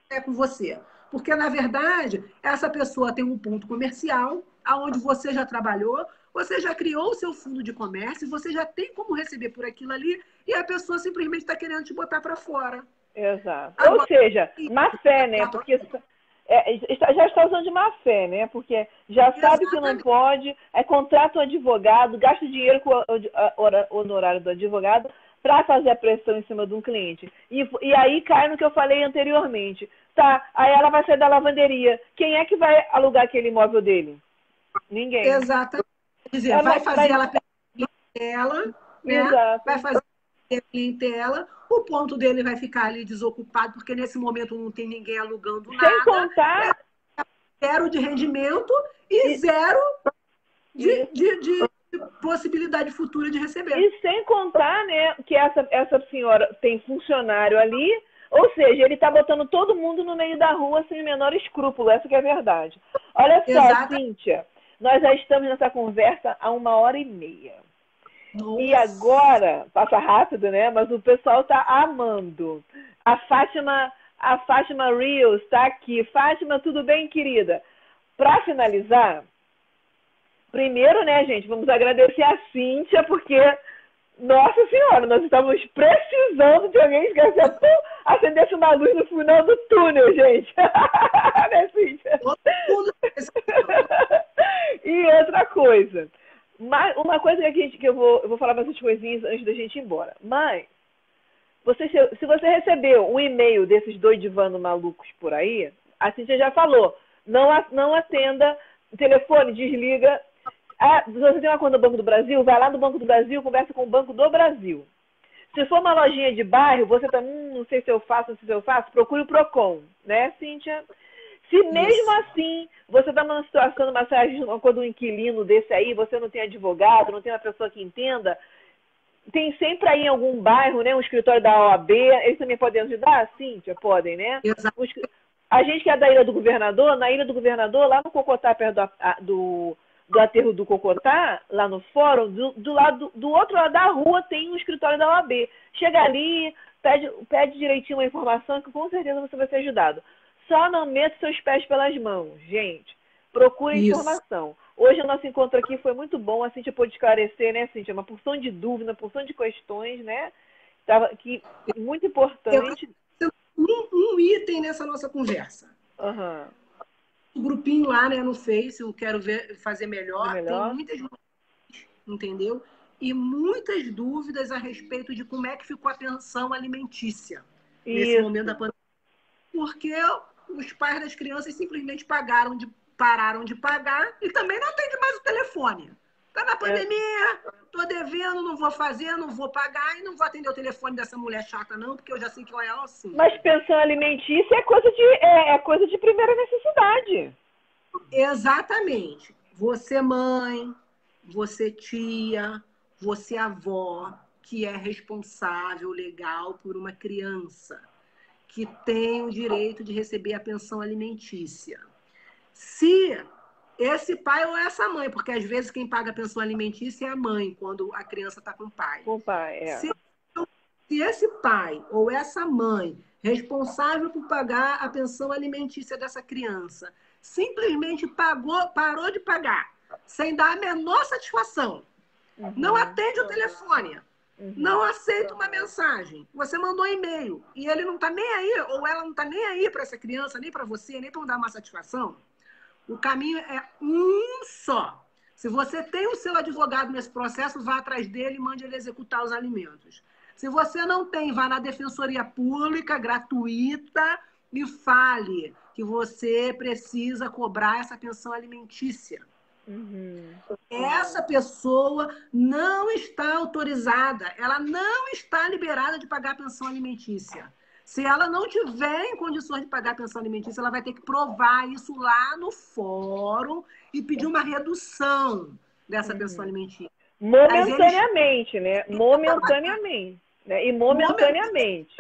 [SPEAKER 3] é com você. Porque, na verdade, essa pessoa tem um ponto comercial, aonde você já trabalhou, você já criou o seu fundo de comércio, você já tem como receber por aquilo ali, e a pessoa simplesmente está querendo te botar para fora.
[SPEAKER 2] Exato. Agora, ou seja, má fé, né? Porque já está usando de má fé, né? Porque já sabe que não pode, contrata um advogado, gasta dinheiro com o honorário do advogado para fazer a pressão em cima de um cliente. E aí cai no que eu falei anteriormente. Tá, aí ela vai sair da lavanderia. Quem é que vai alugar aquele imóvel dele? Ninguém.
[SPEAKER 3] Exatamente. Quer dizer, vai fazer ela clientela, né? Vai fazer a clientela, o ponto dele vai ficar ali desocupado, porque nesse momento não tem ninguém alugando nada.
[SPEAKER 2] Sem contar...
[SPEAKER 3] Zero de rendimento e zero de possibilidade futura de receber.
[SPEAKER 2] E sem contar, né, que essa senhora tem funcionário ali, ou seja, ele está botando todo mundo no meio da rua sem o menor escrúpulo, essa que é a verdade. Olha só, Cíntia, nós já estamos nessa conversa há 1h30. Nossa. E agora, passa rápido, né, mas o pessoal está amando. A Fátima Reels está aqui. Fátima, tudo bem, querida? Para finalizar, primeiro, né, gente, vamos agradecer a Cíntia, porque, nossa senhora, nós estamos precisando de alguém que acendesse uma luz no final do túnel, gente. Né, Cíntia? E outra coisa, uma coisa que eu vou falar mais umas coisinhas antes da gente ir embora. Mas, se você recebeu um e-mail desses doidivando malucos por aí, a Cíntia já falou, não atenda, telefone, desliga. Se você tem uma conta no Banco do Brasil, vai lá no Banco do Brasil, conversa com o Banco do Brasil. Se for uma lojinha de bairro, você tá, não sei se eu faço, procure o PROCON, né, Cíntia? Se mesmo assim você está numa situação, numa coisa do inquilino desse aí, você não tem advogado, não tem uma pessoa que entenda, tem sempre aí em algum bairro, né, um escritório da OAB, eles também podem ajudar? Cíntia, podem, né?
[SPEAKER 3] Exato.
[SPEAKER 2] A gente que é da Ilha do Governador, na Ilha do Governador, lá no Cocotá, perto do aterro do Cocotá, lá no fórum, do outro lado da rua tem um escritório da OAB. Chega ali, pede direitinho uma informação que com certeza você vai ser ajudado. Só não meta seus pés pelas mãos, gente. Procure informação. Hoje o nosso encontro aqui foi muito bom, a Cíntia pôde esclarecer, né, Cíntia? Uma porção de dúvidas, uma porção de questões, né? Muito importante.
[SPEAKER 3] Um item nessa nossa conversa.
[SPEAKER 2] Uhum.
[SPEAKER 3] O grupinho lá, né, no Face, eu quero fazer melhor. Tem muitas dúvidas, entendeu? E muitas dúvidas a respeito de como é que ficou a pensão alimentícia nesse momento da pandemia. Porque os pais das crianças simplesmente pararam de pagar e também não atende mais o telefone. Tá na pandemia, tô devendo, não vou fazer, não vou pagar e não vou atender o telefone dessa mulher chata não, porque eu já sei que ela é assim.
[SPEAKER 2] Mas pensão alimentícia é coisa de primeira necessidade.
[SPEAKER 3] Exatamente. Você mãe, você tia, você avó, que é responsável legal por uma criança, que tem o direito de receber a pensão alimentícia. Se esse pai ou essa mãe, porque às vezes quem paga a pensão alimentícia é a mãe, quando a criança está com o pai.
[SPEAKER 2] Com o pai,
[SPEAKER 3] Se esse pai ou essa mãe responsável por pagar a pensão alimentícia dessa criança simplesmente parou de pagar, sem dar a menor satisfação, não atende o telefone, não aceita uma mensagem, você mandou e-mail e ele não está nem aí, ou ela não está nem aí para essa criança, nem para você, nem para dar uma satisfação, o caminho é um só. Se você tem o seu advogado nesse processo, vá atrás dele e mande ele executar os alimentos. Se você não tem, vá na Defensoria Pública, gratuita, e fale que você precisa cobrar essa pensão alimentícia. Essa pessoa não está autorizada, ela não está liberada de pagar a pensão alimentícia. Se ela não tiver em condições de pagar a pensão alimentícia, ela vai ter que provar isso lá no fórum e pedir uma redução dessa pensão alimentícia. Mas eles
[SPEAKER 2] Momentaneamente, né? Momentaneamente. Né? E momentaneamente.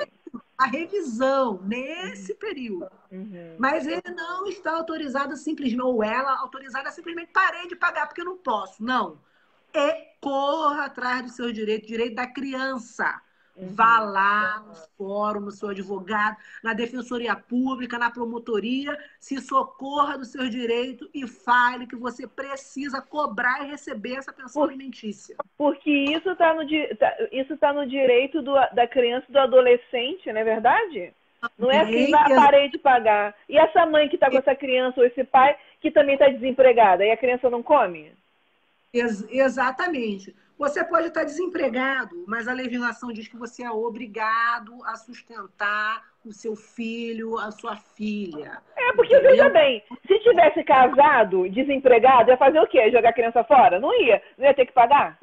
[SPEAKER 3] a revisão nesse período. Mas ele não está autorizado simplesmente, ou ela autorizada simplesmente, parei de pagar porque eu não posso. Não. Corra atrás do seu direito, direito da criança. Vá lá no fórum, no seu advogado, na defensoria pública, na promotoria, se socorra do seu direito e fale que você precisa cobrar e receber essa pensão alimentícia.
[SPEAKER 2] Porque isso está no direito da criança e do adolescente, não é verdade? Não é assim, parei de pagar. E essa mãe que está com essa criança ou esse pai que também está desempregada e a criança não come?
[SPEAKER 3] Exatamente. Você pode estar desempregado, mas a legislação diz que você é obrigado a sustentar o seu filho, a sua filha.
[SPEAKER 2] Porque, veja bem, se tivesse casado, desempregado, ia fazer o quê? Jogar a criança fora? Não ia ter que pagar?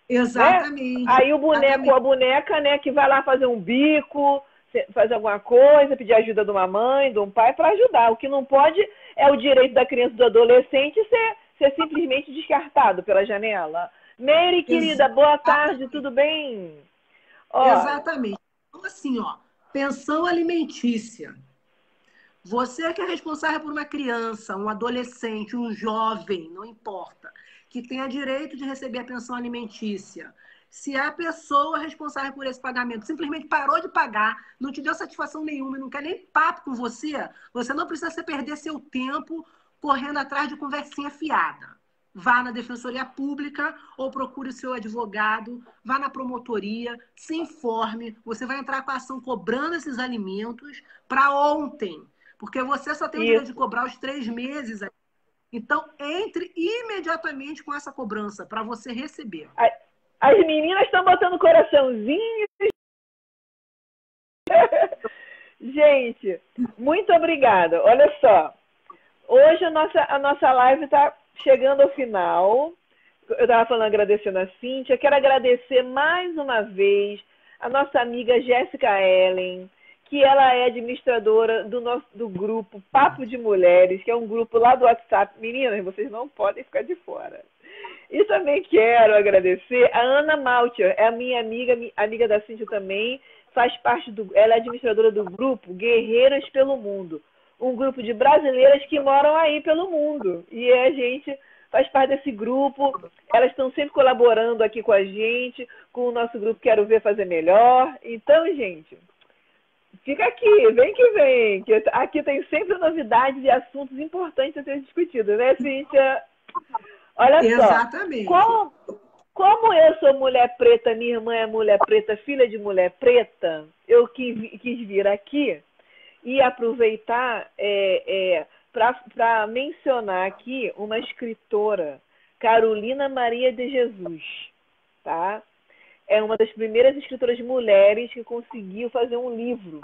[SPEAKER 3] Exatamente.
[SPEAKER 2] Né? Aí o boneco ou a boneca, né, que vai lá fazer um bico, fazer alguma coisa, pedir ajuda de uma mãe, de um pai, para ajudar. O que não pode é o direito da criança e do adolescente ser simplesmente descartado pela janela. Meire, querida, boa tarde, tudo bem?
[SPEAKER 3] Exatamente. Então, assim, pensão alimentícia. Você que é responsável por uma criança, um adolescente, um jovem, não importa, que tenha direito de receber a pensão alimentícia. Se a pessoa responsável por esse pagamento simplesmente parou de pagar, não te deu satisfação nenhuma e não quer nem papo com você, você não precisa perder seu tempo correndo atrás de conversinha fiada. Vá na defensoria pública ou procure o seu advogado, vá na promotoria, se informe. Você vai entrar com a ação cobrando esses alimentos para ontem, porque você só tem o direito de cobrar os 3 meses. Então, entre imediatamente com essa cobrança para você receber.
[SPEAKER 2] As meninas estão botando coraçãozinho. Gente, muito obrigada. Olha só, hoje a nossa live está chegando ao final. Eu estava falando, agradecendo a Cíntia. Quero agradecer mais uma vez a nossa amiga Jéssica Ellen, que ela é administradora do grupo Papo de Mulheres, que é um grupo lá do WhatsApp. Meninas, vocês não podem ficar de fora. E também quero agradecer a Ana Malcher, é a minha amiga da Cíntia também, ela é administradora do grupo Guerreiras pelo Mundo, um grupo de brasileiras que moram aí pelo mundo. E a gente faz parte desse grupo, elas estão sempre colaborando aqui com a gente, com o nosso grupo Quero Ver Fazer Melhor. Então, gente, fica aqui, vem que vem, que aqui tem sempre novidades e assuntos importantes a ser discutidos, né, Cíntia? Olha
[SPEAKER 3] Exatamente.
[SPEAKER 2] Só, como eu sou mulher preta, minha irmã é mulher preta, filha de mulher preta, eu quis vir aqui e aproveitar para mencionar aqui uma escritora, Carolina Maria de Jesus, tá? É uma das primeiras escritoras mulheres que conseguiu fazer um livro.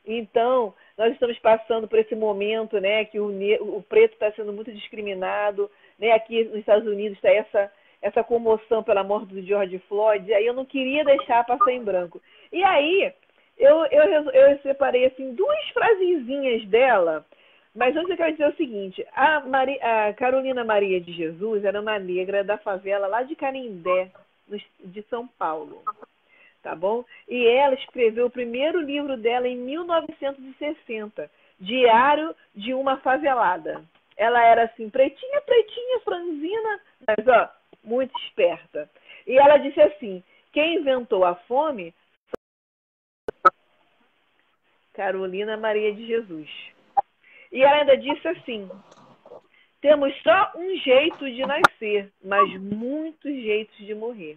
[SPEAKER 2] Então, nós estamos passando por esse momento, né, que o preto está sendo muito discriminado, né, aqui nos Estados Unidos está essa comoção pela morte do George Floyd, e aí eu não queria deixar passar em branco. E aí, eu separei assim, 2 frasezinhas dela, mas hoje eu quero dizer o seguinte, a Carolina Maria de Jesus era uma negra da favela lá de Canindé, de São Paulo. Tá bom? E ela escreveu o primeiro livro dela em 1960, Diário de uma Favelada. Ela era assim, pretinha, franzina, mas muito esperta. E ela disse assim, quem inventou a fome? Carolina Maria de Jesus. E ela ainda disse assim, temos só um jeito de nascer, mas muitos jeitos de morrer.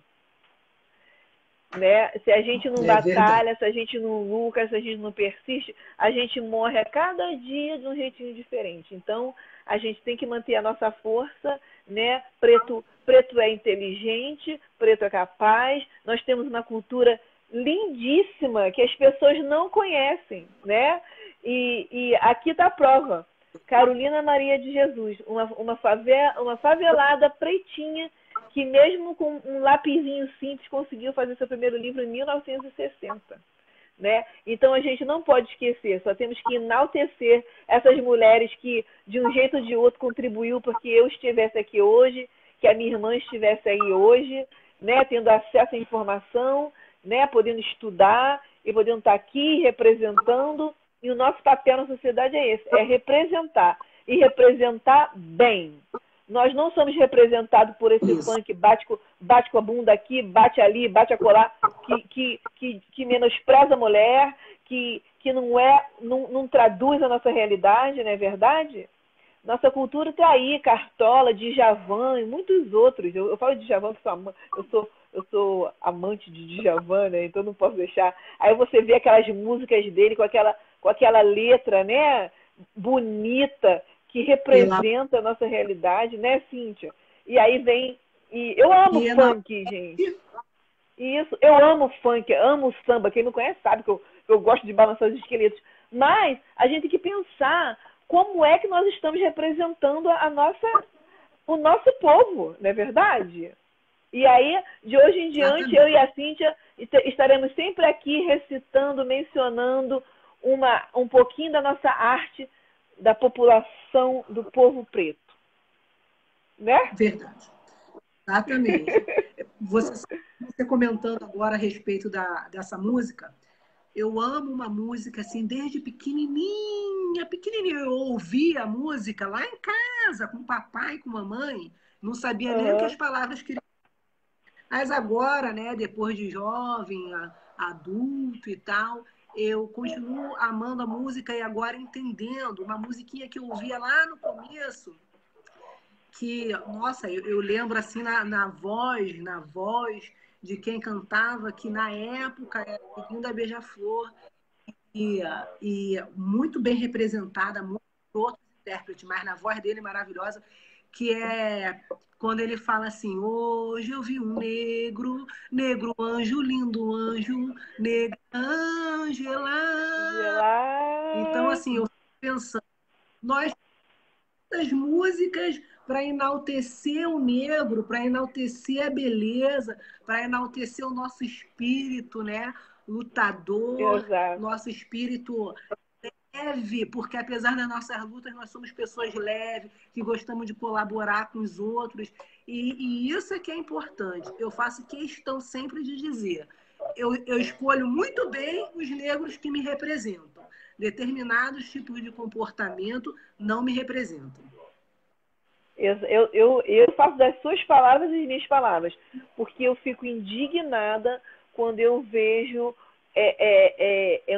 [SPEAKER 2] Né? Se a gente não batalha, se a gente não luta, se a gente não persiste, a gente morre a cada dia de um jeitinho diferente. Então, a gente tem que manter a nossa força, né? Preto é inteligente, preto é capaz. Nós temos uma cultura lindíssima que as pessoas não conhecem, né? E aqui está a prova. Carolina Maria de Jesus, uma favelada pretinha, que mesmo com um lapisinho simples conseguiu fazer seu primeiro livro em 1960. né? Então a gente não pode esquecer, só temos que enaltecer essas mulheres que, de um jeito ou de outro, contribuiu para que eu estivesse aqui hoje, que a minha irmã estivesse aí hoje, né? Tendo acesso à informação, né? Podendo estudar e podendo estar aqui representando. E o nosso papel na sociedade é esse, é representar. E representar bem. Nós não somos representados por esse fã que bate com a bunda aqui, bate ali, bate acolá, que menospreza a mulher, que não traduz a nossa realidade, não é verdade? Nossa cultura está aí, Cartola, Djavan e muitos outros. Eu falo de Djavan porque eu sou amante de Djavan, né? Então não posso deixar. Aí você vê aquelas músicas dele com aquela letra, né? Bonita, que representa a nossa realidade, né, Cíntia? E aí vem... E eu amo funk, gente. Isso, eu amo funk, amo samba. Quem não conhece sabe que eu gosto de balançar os esqueletos. Mas a gente tem que pensar como é que nós estamos representando o nosso povo, não é verdade? E aí, de hoje em diante, eu e a Cíntia estaremos sempre aqui recitando, mencionando um pouquinho da nossa arte, da população do povo preto. Né?
[SPEAKER 3] Verdade. Exatamente. Você comentando agora a respeito dessa música, eu amo uma música assim, desde pequenininha. Eu ouvia a música lá em casa, com o papai e com a mamãe, não sabia nem o que as palavras queriam. Mas agora, né, depois de jovem, adulto e tal, eu continuo amando a música e agora entendendo uma musiquinha que eu ouvia lá no começo, que, nossa, eu lembro assim na voz de quem cantava, que na época era Linda Beija-Flor, e muito bem representada, muitos outros intérpretes, mas na voz dele maravilhosa, que é quando ele fala assim: hoje eu vi um negro anjo, lindo anjo, negra Angela. Então, assim, eu fico pensando, nós temos músicas para enaltecer o negro, para enaltecer a beleza, para enaltecer o nosso espírito, né? Lutador, nosso espírito leve, porque apesar das nossas lutas, nós somos pessoas leves, que gostamos de colaborar com os outros, e isso é que é importante. Eu faço questão sempre de dizer, eu escolho muito bem os negros que me representam. Determinados tipos de comportamento não me representam.
[SPEAKER 2] Eu faço das suas palavras as minhas palavras, porque eu fico indignada quando eu vejo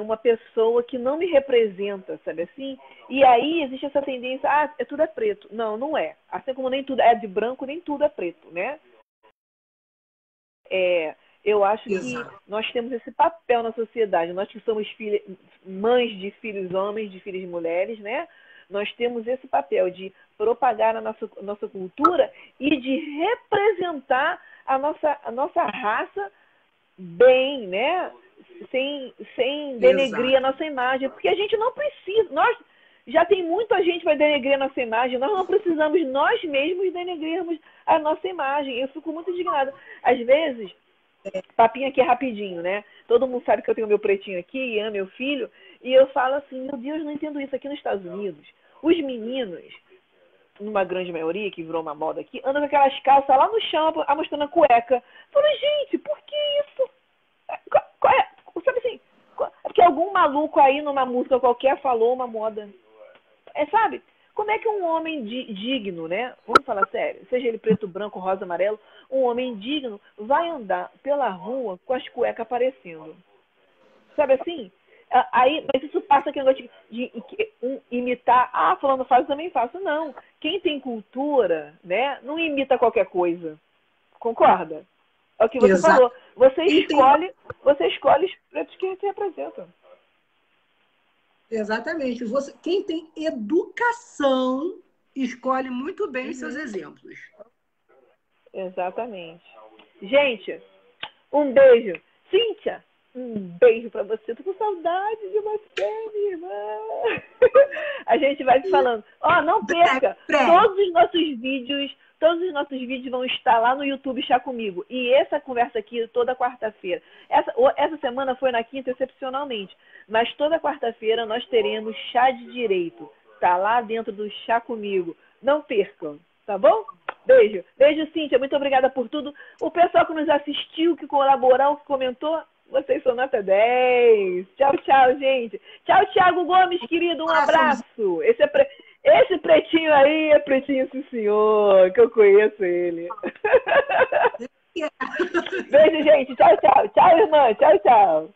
[SPEAKER 2] uma pessoa que não me representa, sabe assim? E aí existe essa tendência, tudo é preto. Não, não é. Assim como nem tudo é de branco, nem tudo é preto, né? Eu acho que nós temos esse papel na sociedade. Nós que somos mães de filhos homens, de filhas mulheres, né? Nós temos esse papel de propagar a nossa cultura e de representar a nossa raça bem, né? Sem denegrir a nossa imagem. Porque a gente não precisa. Já tem muita gente para denegrir a nossa imagem. Nós não precisamos nós mesmos denegrirmos a nossa imagem. Eu fico muito indignada. Às vezes, papinho aqui é rapidinho, né? Todo mundo sabe que eu tenho meu pretinho aqui e amo meu filho. E eu falo assim, meu Deus, não entendo isso. Aqui nos Estados Unidos, os meninos, numa grande maioria, que virou uma moda aqui, andam com aquelas calças lá no chão, mostrando a cueca. Eu falo, gente, por que isso? Sabe assim, é porque algum maluco aí numa música qualquer falou uma moda. Sabe? Como é que um homem digno, né? Vamos falar sério, seja ele preto, branco, rosa, amarelo, um homem digno vai andar pela rua com as cuecas aparecendo? Sabe assim? Aí, mas isso passa aquele negócio de imitar. Fulano faz, eu também faço. Não. Quem tem cultura, né, não imita qualquer coisa. Concorda? É o que você falou. Você escolhe os pretos que te representam.
[SPEAKER 3] Exatamente. Quem tem educação escolhe muito bem os seus exemplos.
[SPEAKER 2] Exatamente. Gente, um beijo. Cíntia, um beijo pra você. Tô com saudade de você, minha irmã. A gente vai se falando. Não perca todos os nossos vídeos, Todos os nossos vídeos vão estar lá no YouTube Chá Comigo. E essa conversa aqui toda quarta-feira. Essa semana foi na quinta, excepcionalmente. Mas toda quarta-feira nós teremos Chá de Direito. Tá lá dentro do Chá Comigo. Não percam, tá bom? Beijo. Beijo, Cíntia. Muito obrigada por tudo. O pessoal que nos assistiu, que colaborou, que comentou, vocês são nota 10. Tchau, tchau, gente. Tchau, Thiago Gomes, querido. Um abraço. Esse pretinho aí é pretinho, sim, senhor, que eu conheço ele. Beijo, gente. Tchau, tchau. Tchau, irmã. Tchau, tchau.